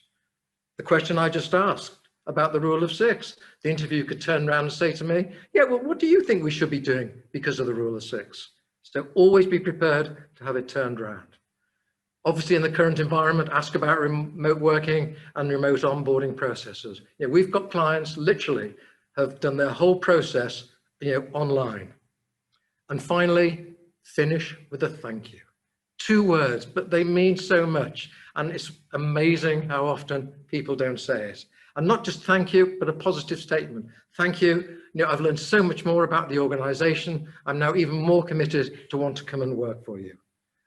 [SPEAKER 7] The question I just asked about the rule of 6, the interviewer could turn around and say to me, yeah, well, what do you think we should be doing because of the rule of 6? So always be prepared to have it turned around. Obviously, in the current environment, ask about remote working and remote onboarding processes. We've got clients literally have done their whole process online. And finally, finish with a thank you. 2 words, but they mean so much. And it's amazing how often people don't say it. And not just thank you, but a positive statement. Thank you. I've learned so much more about the organization. I'm now even more committed to want to come and work for you.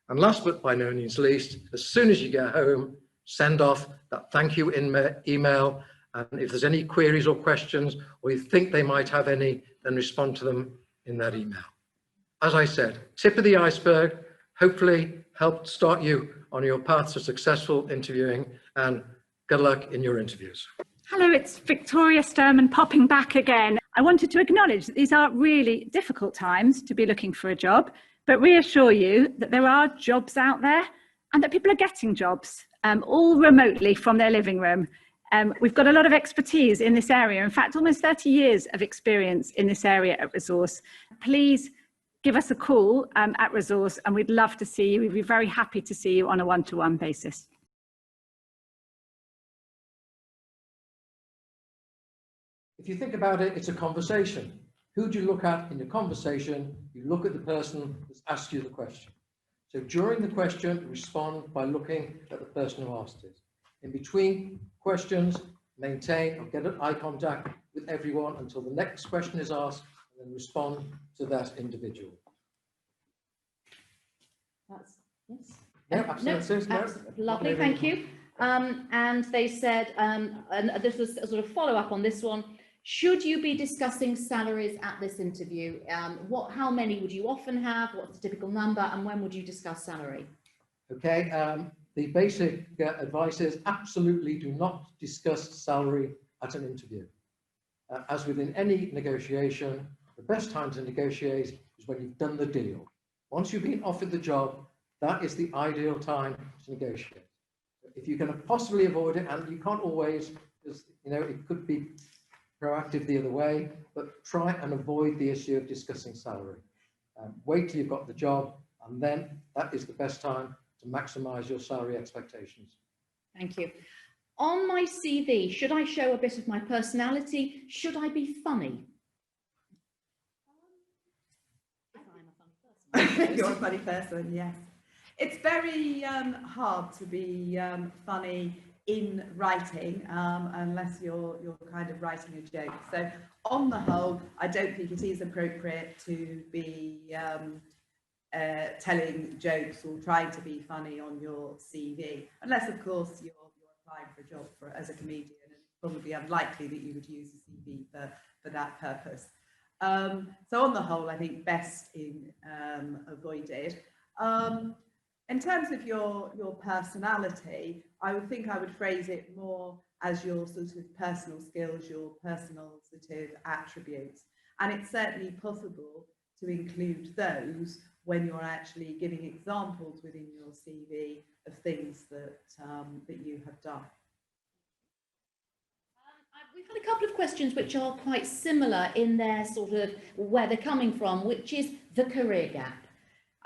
[SPEAKER 7] And last but by no means least, as soon as you get home, send off that thank you email. And if there's any queries or questions, or you think they might have any, then respond to them in that email. As I said, tip of the iceberg. hopefully help start you on your path to successful interviewing, and good luck in your interviews.
[SPEAKER 3] Hello, it's Victoria Sturman popping back again. I wanted to acknowledge that these are really difficult times to be looking for a job, but reassure you that there are jobs out there and that people are getting jobs, all remotely from their living room. We've got a lot of expertise in this area. In fact, almost 30 years of experience in this area at Resource. Please give us a call at Resource and we'd love to see you. We'd be very happy to see you on a one-to-one basis.
[SPEAKER 7] If you think about it, it's a conversation. Who do you look at in your conversation? You look at the person who's asked you the question. So during the question, respond by looking at the person who asked it. In between questions, maintain or get an eye contact with everyone until the next question is asked, and then respond to that individual.
[SPEAKER 4] That's, yes.
[SPEAKER 7] Yeah, absolutely.
[SPEAKER 4] No, lovely, thank you. And they said, and this was a sort of follow-up on this one, should you be discussing salaries at this interview? How many would you often have? What's the typical number? And when would you discuss salary?
[SPEAKER 7] Okay, the basic advice is absolutely do not discuss salary at an interview. As within any negotiation, the best time to negotiate is when you've done the deal. Once you've been offered the job, that is the ideal time to negotiate. If you can possibly avoid it, and you can't always, because it could be proactive the other way, but try and avoid the issue of discussing salary. Wait till you've got the job, and then that is the best time to maximize your salary expectations.
[SPEAKER 4] Thank you. On my CV, should I show a bit of my personality? Should I be funny? If I'm a funny person.
[SPEAKER 2] You're a funny person, yes. It's very hard to be funny in writing unless you're kind of writing a joke. So on the whole, I don't think it is appropriate to be telling jokes or trying to be funny on your CV, unless of course you're applying for a job as a comedian, and it's probably unlikely that you would use a CV for that purpose. So on the whole, I think best in avoided. In terms of your personality, I would phrase it more as your sort of personal skills, your personal sort of attributes. And it's certainly possible to include those when you're actually giving examples within your CV of things that you have done.
[SPEAKER 4] We've had a couple of questions which are quite similar in their sort of where they're coming from, which is the career gap.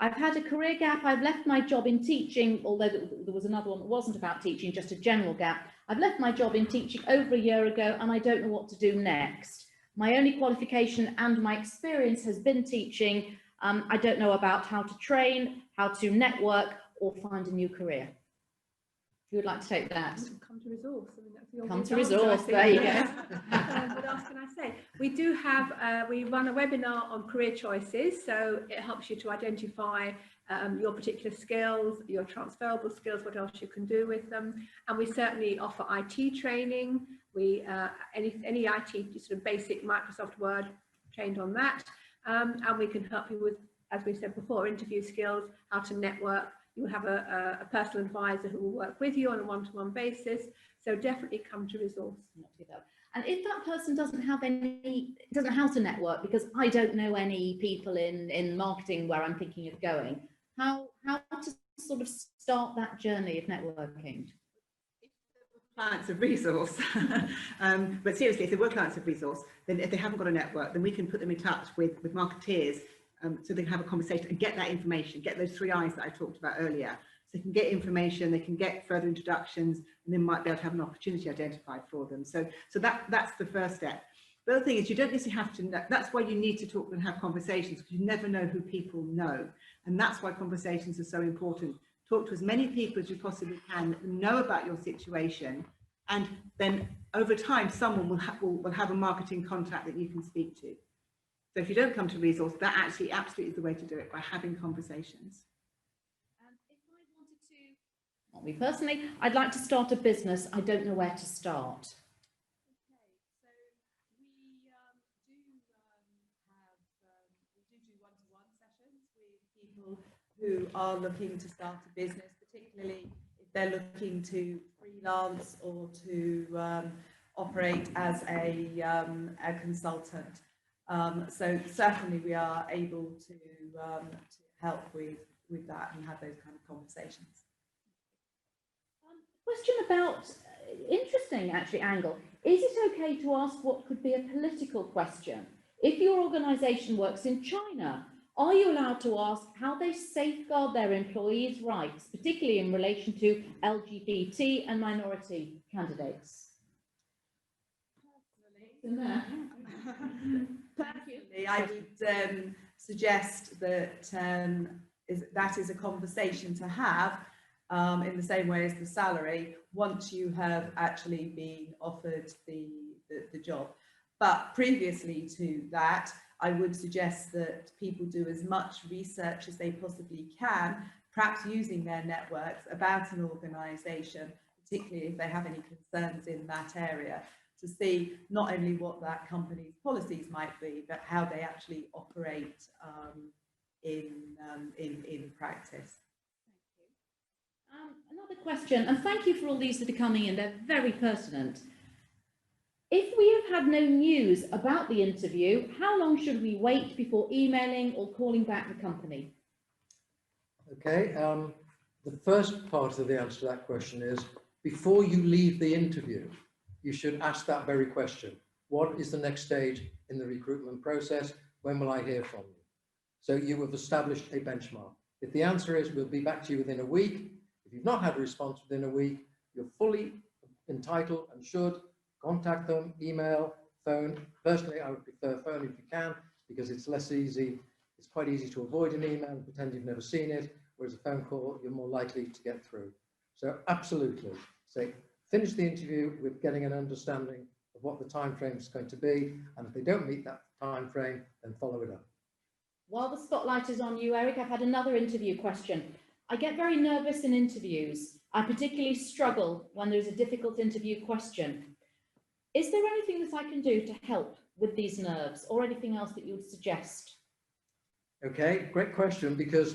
[SPEAKER 4] I've had a career gap. I've left my job in teaching, although there was another one that wasn't about teaching, just a general gap. I've left my job in teaching over a year ago and I don't know what to do next. My only qualification and my experience has been teaching. I don't know about how to train, how to network or find a new career. Who would like to take that?
[SPEAKER 6] Come to Resource. I mean, that's the
[SPEAKER 4] Come to
[SPEAKER 6] obvious
[SPEAKER 4] Resource,
[SPEAKER 6] answer,
[SPEAKER 4] there you go.
[SPEAKER 6] What else can I say? We do have, we run a webinar on career choices, so it helps you to identify your particular skills, your transferable skills, what else you can do with them. And we certainly offer IT training. We any IT sort of basic Microsoft Word, trained on that. And we can help you with, as we said before, interview skills, how to network. You will have a personal advisor who will work with you on a one-to-one basis. So definitely come to Resource.
[SPEAKER 4] And if that person doesn't know how to network, because I don't know any people in marketing where I'm thinking of going, how to sort of start that journey of networking?
[SPEAKER 5] Clients of Resource, but seriously, if they were clients of Resource, then if they haven't got a network, then we can put them in touch with marketeers so they can have a conversation and get that information, get those 3 I's that I talked about earlier. So they can get information, they can get further introductions, and then might be able to have an opportunity identified for them. So that's the first step. The other thing is you don't necessarily have to know, that's why you need to talk and have conversations, because you never know who people know. And that's why conversations are so important. Talk to as many people as you possibly can that know about your situation, and then over time someone will have a marketing contact that you can speak to. So if you don't come to Resource, that actually absolutely is the way to do it, by having conversations.
[SPEAKER 4] And if I wanted to, not me personally, I'd like to start a business. I don't know where to start.
[SPEAKER 2] Okay, so we do one-to-one sessions with people who are looking to start a business, particularly if they're looking to freelance or to operate as a consultant. So certainly we are able to help with that and have those kind of conversations.
[SPEAKER 4] Question about, interesting actually angle. Is it okay to ask what could be a political question? If your organisation works in China, are you allowed to ask how they safeguard their employees' rights, particularly in relation to LGBT and minority candidates?
[SPEAKER 2] Personally, I would suggest that that is a conversation to have in the same way as the salary once you have actually been offered the job. But previously to that, I would suggest that people do as much research as they possibly can, perhaps using their networks about an organisation, particularly if they have any concerns in that area, to see not only what that company's policies might be, but how they actually operate in practice.
[SPEAKER 4] Another question, and thank you for all these that are coming in, they're very pertinent. If we have had no news about the interview, how long should we wait before emailing or calling back the company?
[SPEAKER 7] Okay, the first part of the answer to that question is, before you leave the interview, you should ask that very question. What is the next stage in the recruitment process? When will I hear from you? So you have established a benchmark. If the answer is, we'll be back to you within a week, if you've not had a response within a week, you're fully entitled and should contact them, email, phone. Personally, I would prefer phone if you can, because it's less easy. It's quite easy to avoid an email and pretend you've never seen it, whereas a phone call, you're more likely to get through. So absolutely, say, finish the interview with getting an understanding of what the time frame is going to be, and if they don't meet that time frame, then follow it up.
[SPEAKER 4] While the spotlight is on you, Eric, I've had another interview question. I get very nervous in interviews. I particularly struggle when there's a difficult interview question. Is there anything that I can do to help with these nerves, or anything else that you would suggest?
[SPEAKER 7] Okay, great question, because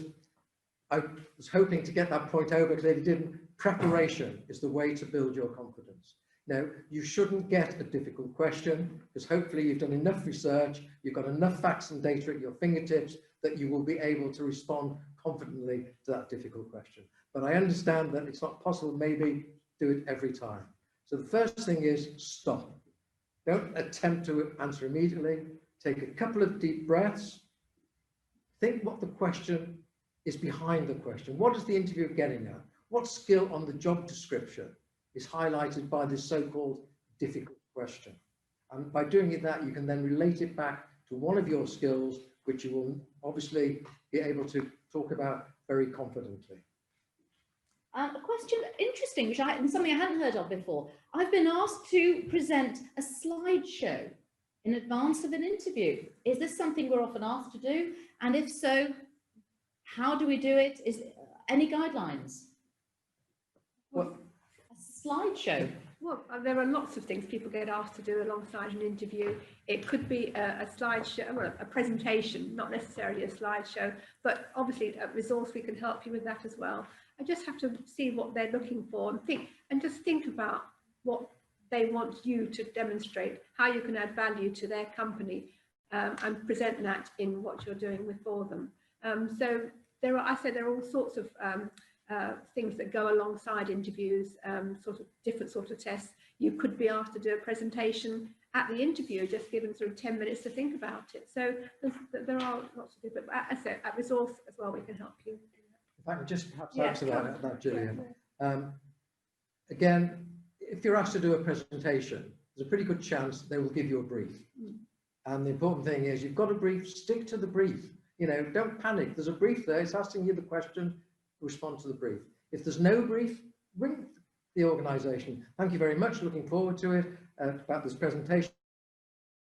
[SPEAKER 7] I was hoping to get that point over, clearly didn't. Preparation is the way to build your confidence. Now, you shouldn't get a difficult question, because hopefully you've done enough research, you've got enough facts and data at your fingertips that you will be able to respond confidently to that difficult question. But I understand that it's not possible, maybe do it every time. So the first thing is stop. Don't attempt to answer immediately. Take a couple of deep breaths. Think what the question is behind the question. What is the interviewer getting at? What skill on the job description is highlighted by this so-called difficult question? And by doing it that, you can then relate it back to one of your skills, which you will obviously be able to talk about very confidently.
[SPEAKER 4] A question, interesting, and something I hadn't heard of before. I've been asked to present a slideshow in advance of an interview. Is this something we're often asked to do? And if so, how do we do it? Is any guidelines?
[SPEAKER 7] Well,
[SPEAKER 4] a slideshow.
[SPEAKER 6] Well, there are lots of things people get asked to do alongside an interview. It could be a slideshow, well, a presentation, not necessarily a slideshow, but obviously at Resource we can help you with that as well. I just have to see what they're looking for and just think about what they want you to demonstrate, how you can add value to their company, and present that in what you're doing for them. So there are all sorts of things that go alongside interviews, sort of different sort of tests. You could be asked to do a presentation at the interview, just given sort of 10 minutes to think about it. So there are lots of different, as I said, at Resource as well, we can help you.
[SPEAKER 7] If I can just perhaps add to that, Gillian. Again, if you're asked to do a presentation, there's a pretty good chance they will give you a brief. And the important thing is you've got a brief, stick to the brief. You know, don't panic. There's a brief there, it's asking you the question, respond to the brief. If there's no brief, ring the organisation. Thank you very much, looking forward to it, about this presentation.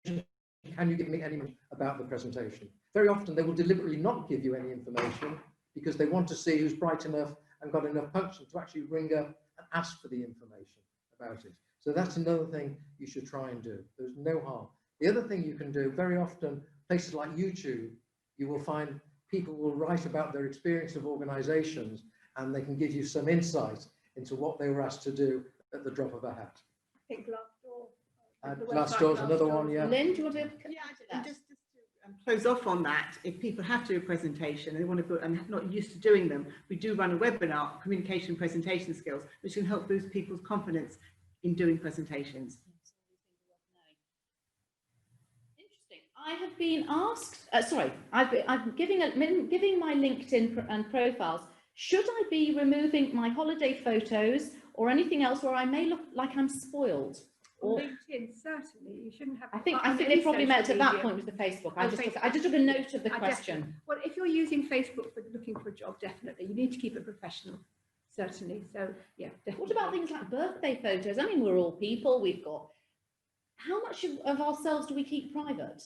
[SPEAKER 7] Can you give me any about the presentation? Very often they will deliberately not give you any information because they want to see who's bright enough and got enough punch to actually ring up and ask for the information about it. So that's another thing you should try and do. There's no harm. The other thing you can do, very often, places like YouTube, you will find people will write about their experience of organizations, and they can give you some insight into what they were asked to do at the drop of a hat.
[SPEAKER 6] I think Glassdoor.
[SPEAKER 7] Glassdoor's another one, yeah.
[SPEAKER 4] Lynn, do you want to?
[SPEAKER 5] Yeah, and just to close off on that, if people have to do a presentation and they want to put, and not used to doing them, we do run a webinar, communication presentation skills, which can help boost people's confidence in doing presentations.
[SPEAKER 4] Interesting. I have been asked, I'm giving my LinkedIn and profiles. Should I be removing my holiday photos or anything else where I may look like I'm spoiled? Or
[SPEAKER 6] LinkedIn, certainly, you shouldn't have.
[SPEAKER 4] I think they probably meant at that point with the Facebook. I just took a note of the question.
[SPEAKER 6] Well, if you're using Facebook for looking for a job, definitely you need to keep it professional. Certainly. So yeah. Definitely.
[SPEAKER 4] What about things like birthday photos? I mean, we're all people. We've got. How much of ourselves do we keep private?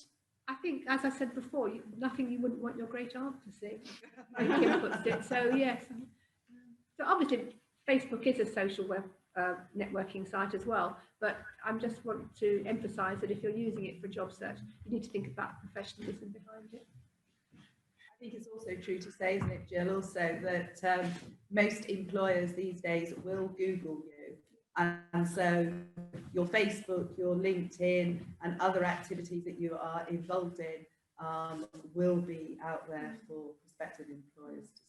[SPEAKER 6] I think, as I said before, nothing you wouldn't want your great aunt to see. Kim puts it. So yes. So obviously, Facebook is a social web networking site as well, but I just want to emphasize that if you're using it for job search, you need to think about professionalism behind it.
[SPEAKER 2] I think it's also true to say, isn't it, Jill, also that most employers these days will Google you, and so your Facebook, your LinkedIn and other activities that you are involved in will be out there for prospective employers to see.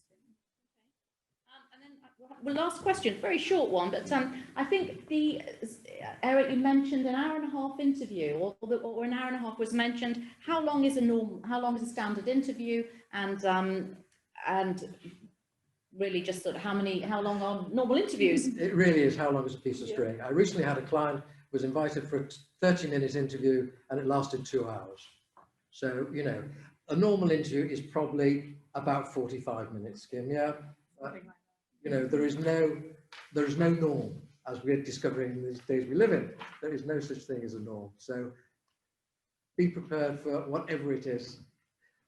[SPEAKER 4] Well, last question, very short one, but I think Eric, you mentioned an hour and a half interview, or an hour and a half was mentioned. How long is a standard interview, and really just sort of how long are normal interviews?
[SPEAKER 7] It really is how long is a piece of string. I recently had a client who was invited for a 30-minute interview, and it lasted 2 hours. So, you know, a normal interview is probably about 45 minutes, Kim, yeah? You know, there is no norm, as we're discovering in these days we live in. There is no such thing as a norm. So be prepared for whatever it is.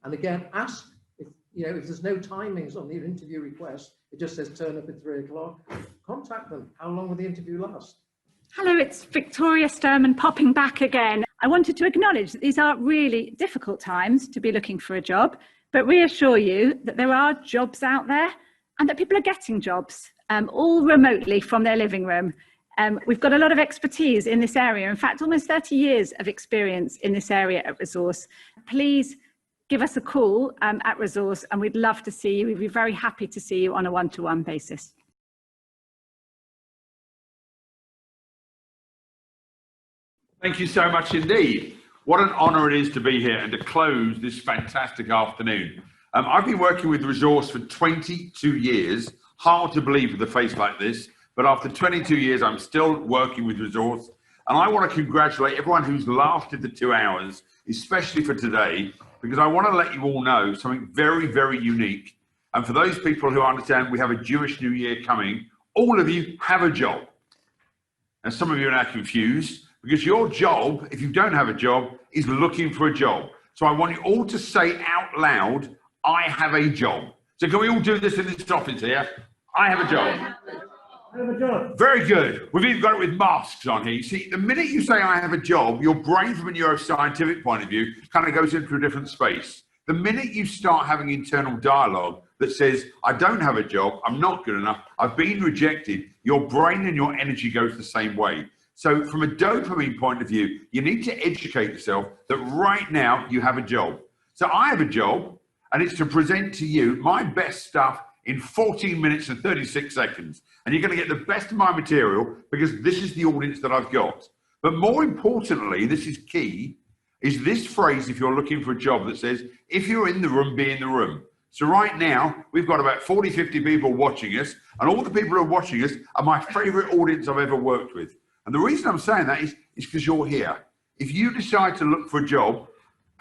[SPEAKER 7] And again, ask if there's no timings on the interview request, it just says turn up at 3 o'clock, contact them. How long will the interview last?
[SPEAKER 3] Hello, it's Victoria Sturman popping back again. I wanted to acknowledge that these are really difficult times to be looking for a job, but reassure you that there are jobs out there and that people are getting jobs, all remotely from their living room. We've got a lot of expertise in this area. In fact, almost 30 years of experience in this area at Resource. Please give us a call at Resource, and we'd love to see you. We'd be very happy to see you on a one-to-one basis.
[SPEAKER 8] Thank you so much indeed. What an honour it is to be here and to close this fantastic afternoon. I've been working with Resource for 22 years. Hard to believe with a face like this, but after 22 years, I'm still working with Resource. And I want to congratulate everyone who's lasted the 2 hours, especially for today, because I want to let you all know something very, very unique. And for those people who understand we have a Jewish New Year coming, all of you have a job. And some of you are now confused, because your job, if you don't have a job, is looking for a job. So I want you all to say out loud, I have a job. So can we all do this in this office here? I have a job. I have a job. Very good. We've even got it with masks on here. You see, the minute you say I have a job, your brain from a neuroscientific point of view kind of goes into a different space. The minute you start having internal dialogue that says, I don't have a job, I'm not good enough, I've been rejected, your brain and your energy goes the same way. So from a dopamine point of view, you need to educate yourself that right now you have a job. So I have a job, and it's to present to you my best stuff in 14 minutes and 36 seconds. And you're going to get the best of my material because this is the audience that I've got. But more importantly, this is key, is this phrase if you're looking for a job that says, if you're in the room, be in the room. So right now, we've got about 40, 50 people watching us, and all the people who are watching us are my favorite audience I've ever worked with. And the reason I'm saying that is because you're here. If you decide to look for a job,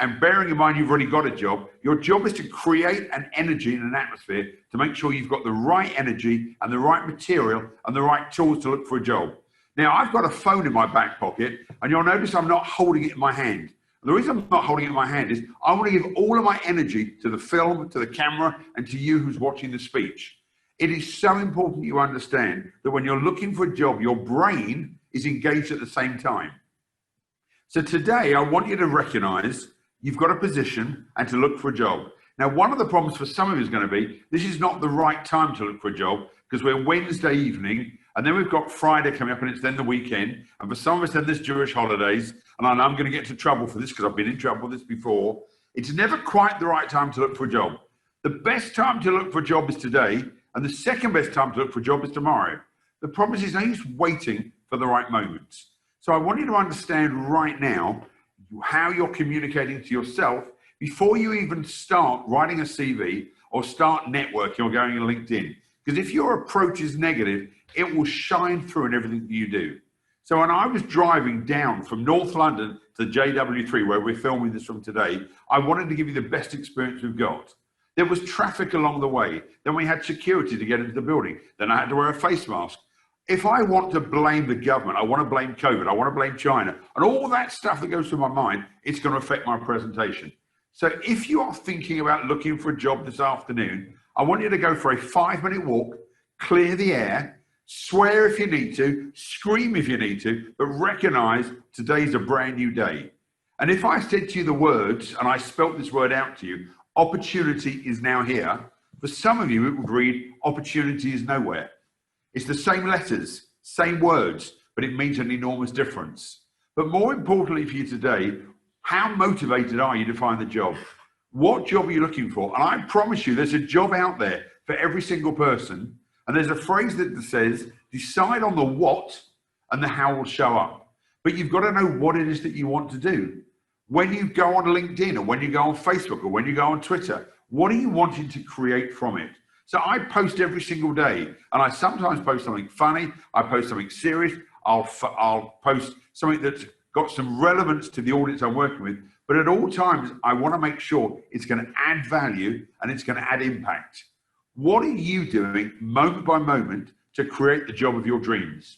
[SPEAKER 8] and bearing in mind you've already got a job, your job is to create an energy and an atmosphere to make sure you've got the right energy and the right material and the right tools to look for a job. Now, I've got a phone in my back pocket, and you'll notice I'm not holding it in my hand. And the reason I'm not holding it in my hand is I want to give all of my energy to the film, to the camera, and to you who's watching the speech. It is so important you understand that when you're looking for a job, your brain is engaged at the same time. So today, I want you to recognize you've got a position and to look for a job. Now, one of the problems for some of you is going to be, this is not the right time to look for a job because we're Wednesday evening and then we've got Friday coming up and it's then the weekend. And for some of us, then there's Jewish holidays. And I'm going to get into trouble for this because I've been in trouble with this before. It's never quite the right time to look for a job. The best time to look for a job is today. And the second best time to look for a job is tomorrow. The problem is no use waiting for the right moment. So I want you to understand right now how you're communicating to yourself before you even start writing a CV or start networking or going on LinkedIn. Because if your approach is negative, it will shine through in everything that you do. So when I was driving down from North London to JW3, where we're filming this from today, I wanted to give you the best experience we've got. There was traffic along the way. Then we had security to get into the building. Then I had to wear a face mask. If I want to blame the government, I want to blame COVID, I want to blame China, and all that stuff that goes through my mind, it's going to affect my presentation. So if you are thinking about looking for a job this afternoon, I want you to go for a 5-minute walk, clear the air, swear if you need to, scream if you need to, but recognize today's a brand new day. And if I said to you the words, and I spelt this word out to you, opportunity is now here, for some of you it would read, opportunity is nowhere. It's the same letters, same words, but it means an enormous difference. But more importantly for you today, how motivated are you to find the job? What job are you looking for? And I promise you, there's a job out there for every single person. And there's a phrase that says, decide on the what and the how will show up. But you've got to know what it is that you want to do. When you go on LinkedIn or when you go on Facebook or when you go on Twitter, what are you wanting to create from it? So I post every single day, and I sometimes post something funny, I post something serious, I'll post something that's got some relevance to the audience I'm working with, but at all times, I want to make sure it's going to add value and it's going to add impact. What are you doing moment by moment to create the job of your dreams?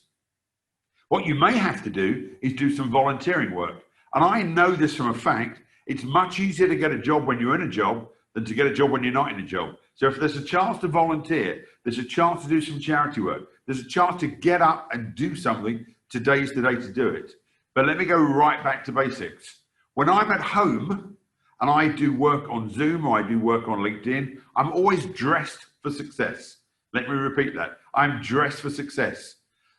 [SPEAKER 8] What you may have to do is do some volunteering work. And I know this from a fact, it's much easier to get a job when you're in a job than to get a job when you're not in a job. So if there's a chance to volunteer, there's a chance to do some charity work, there's a chance to get up and do something, today's the day to do it. But let me go right back to basics. When I'm at home and I do work on Zoom or I do work on LinkedIn, I'm always dressed for success. Let me repeat that. I'm dressed for success.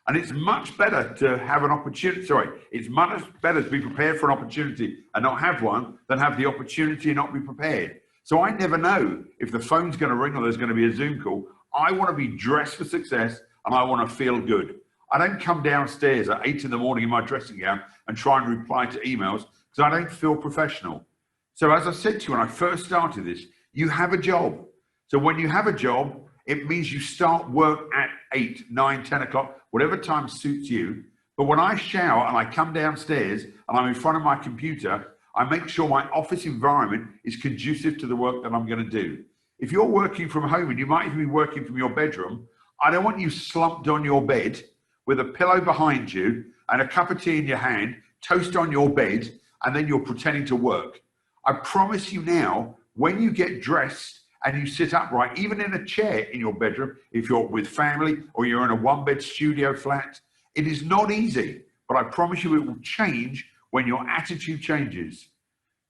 [SPEAKER 8] And it's much better to have an opportunity, it's much better to be prepared for an opportunity and not have one than have the opportunity and not be prepared. So I never know if the phone's going to ring or there's going to be a Zoom call. I want to be dressed for success and I want to feel good. I don't come downstairs at 8 in the morning in my dressing gown and try and reply to emails because I don't feel professional. So as I said to you when I first started this, you have a job. So when you have a job, it means you start work at 8, 9, 10 o'clock, whatever time suits you. But when I shower and I come downstairs and I'm in front of my computer, I make sure my office environment is conducive to the work that I'm going to do. If you're working from home and you might even be working from your bedroom, I don't want you slumped on your bed with a pillow behind you and a cup of tea in your hand, toast on your bed, and then you're pretending to work. I promise you now, when you get dressed and you sit upright, even in a chair in your bedroom, if you're with family or you're in a one-bed studio flat, it is not easy, but I promise you it will change when your attitude changes.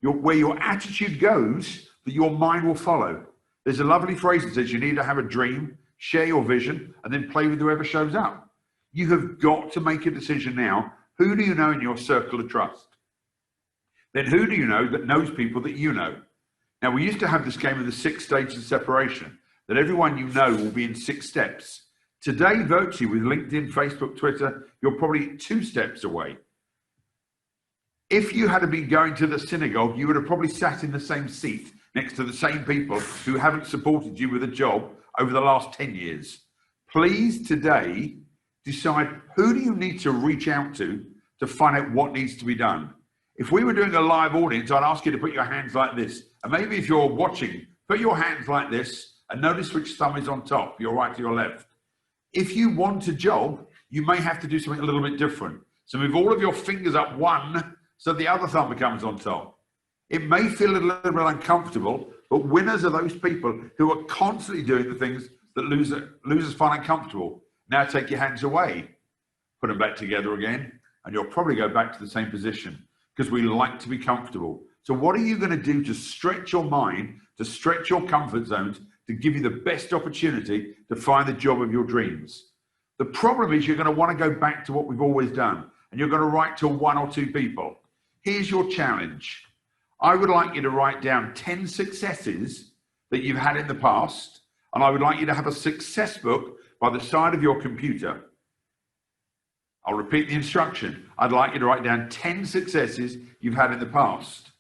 [SPEAKER 8] Where your attitude goes, that your mind will follow. There's a lovely phrase that says you need to have a dream, share your vision, and then play with whoever shows up. You have got to make a decision now. Who do you know in your circle of trust? Then who do you know that knows people that you know? Now, we used to have this game of the 6 stages of separation, that everyone you know will be in 6 steps. Today, virtually with LinkedIn, Facebook, Twitter, you're probably 2 steps away. If you had been going to the synagogue, you would have probably sat in the same seat next to the same people who haven't supported you with a job over the last 10 years. Please today decide who do you need to reach out to find out what needs to be done. If we were doing a live audience, I'd ask you to put your hands like this. And maybe if you're watching, put your hands like this and notice which thumb is on top, your right to your left. If you want a job, you may have to do something a little bit different. So move all of your fingers up one so the other thumb becomes on top. It may feel a little bit uncomfortable, but winners are those people who are constantly doing the things that losers find uncomfortable. Now take your hands away, put them back together again, and you'll probably go back to the same position because we like to be comfortable. So what are you going to do to stretch your mind, to stretch your comfort zones, to give you the best opportunity to find the job of your dreams? The problem is you're going to want to go back to what we've always done, and you're going to write to 1 or 2 people. Here's your challenge. I would like you to write down 10 successes that you've had in the past, and I would like you to have a success book by the side of your computer. I'll repeat the instruction. I'd like you to write down 10 successes you've had in the past.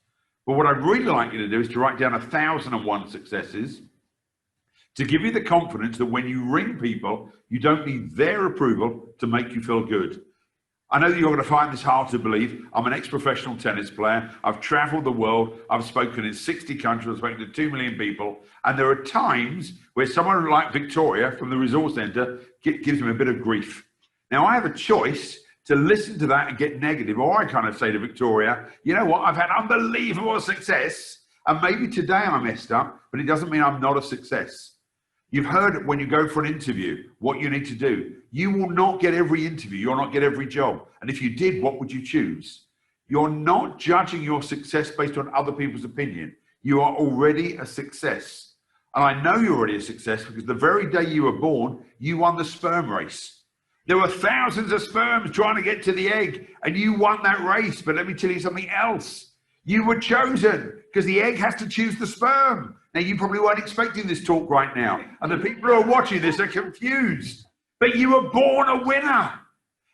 [SPEAKER 8] But what I'd really like you to do is to write down 1,001 successes to give you the confidence that when you ring people, you don't need their approval to make you feel good. I know that you're going to find this hard to believe. I'm an ex-professional tennis player. I've traveled the world. I've spoken in 60 countries. I've spoken to 2 million people. And there are times where someone like Victoria from the Resource Centre gives me a bit of grief. Now, I have a choice to listen to that and get negative, or I kind of say to Victoria, you know what, I've had unbelievable success, and maybe today I messed up, but it doesn't mean I'm not a success. You've heard when you go for an interview, what you need to do. You will not get every interview, you'll not get every job. And if you did, what would you choose? You're not judging your success based on other people's opinion. You are already a success. And I know you're already a success because the very day you were born, you won the sperm race. There were thousands of sperms trying to get to the egg, and you won that race. But let me tell you something else. You were chosen because the egg has to choose the sperm. Now, you probably weren't expecting this talk right now, and the people who are watching this are confused. But you were born a winner.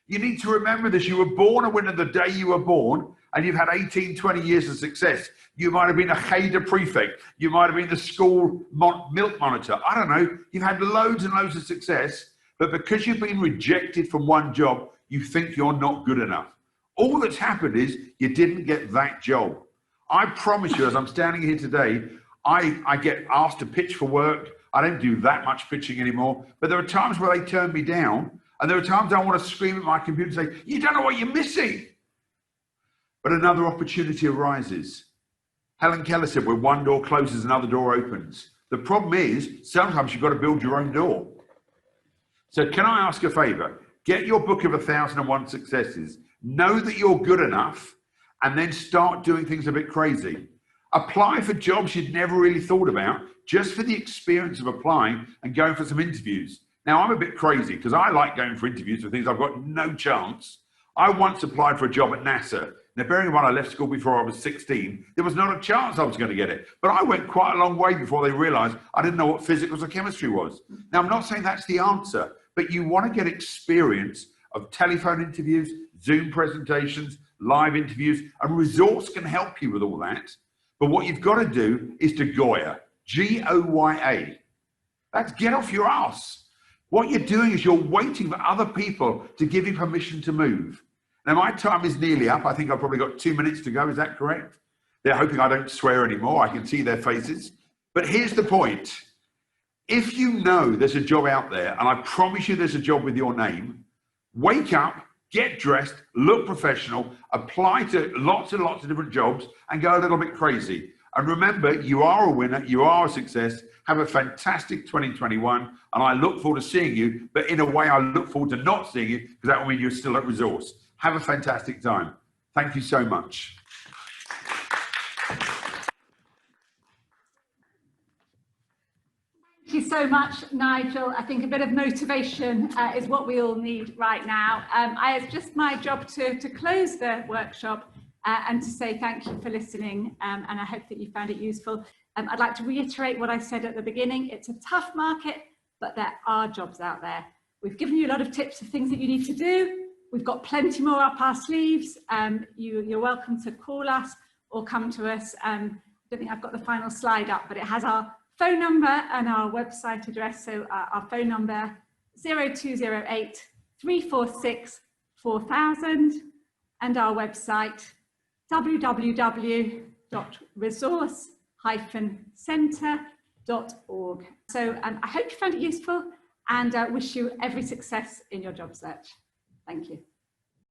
[SPEAKER 8] You need to remember this. You were born a winner the day you were born, and you've had 18, 20 years of success. You might have been a Cheder prefect. You might have been the school milk monitor. I don't know. You've had loads and loads of success. But because you've been rejected from one job, you think you're not good enough. All that's happened is you didn't get that job. I promise you, as I'm standing here today, I get asked to pitch for work. I don't do that much pitching anymore. But there are times where they turn me down. And there are times I want to scream at my computer and say, you don't know what you're missing. But another opportunity arises. Helen Keller said, when one door closes, another door opens. The problem is, sometimes you've got to build your own door. So can I ask a favor? Get your book of 1,001 successes. Know that you're good enough, and then start doing things a bit crazy. Apply for jobs you'd never really thought about, just for the experience of applying and going for some interviews. Now, I'm a bit crazy because I like going for interviews for things I've got no chance. I once applied for a job at NASA. Now, bearing in mind I left school before I was 16, there was not a chance I was going to get it. But I went quite a long way before they realized I didn't know what physicals or chemistry was. Now, I'm not saying that's the answer, but you want to get experience of telephone interviews, Zoom presentations, live interviews, and Resource can help you with all that. But what you've got to do is to Goya, G-O-Y-A. That's get off your ass. What you're doing is you're waiting for other people to give you permission to move. Now, my time is nearly up. I think I've probably got 2 minutes to go. Is that correct? They're hoping I don't swear anymore. I can see their faces. But here's the point. If you know there's a job out there, and I promise you there's a job with your name, wake up, get dressed, look professional, apply to lots and lots of different jobs, and go a little bit crazy. And remember, you are a winner, you are a success. Have a fantastic 2021, and I look forward to seeing you, but in a way, I look forward to not seeing you, because that will mean you're still at Resource. Have a fantastic time. Thank you so much.
[SPEAKER 3] Thank you so much, Nigel. I think a bit of motivation is what we all need right now. It's just my job to close the workshop and to say thank you for listening, and I hope that you found it useful. I'd like to reiterate what I said at the beginning. It's a tough market, but there are jobs out there. We've given you a lot of tips of things that you need to do. We've got plenty more up our sleeves. You're welcome to call us or come to us. I don't think I've got the final slide up, but it has our phone number and our website address. So our phone number 0208 346 4000 and our website www.resource-centre.org. So I hope you found it useful and wish you every success in your job search. Thank you.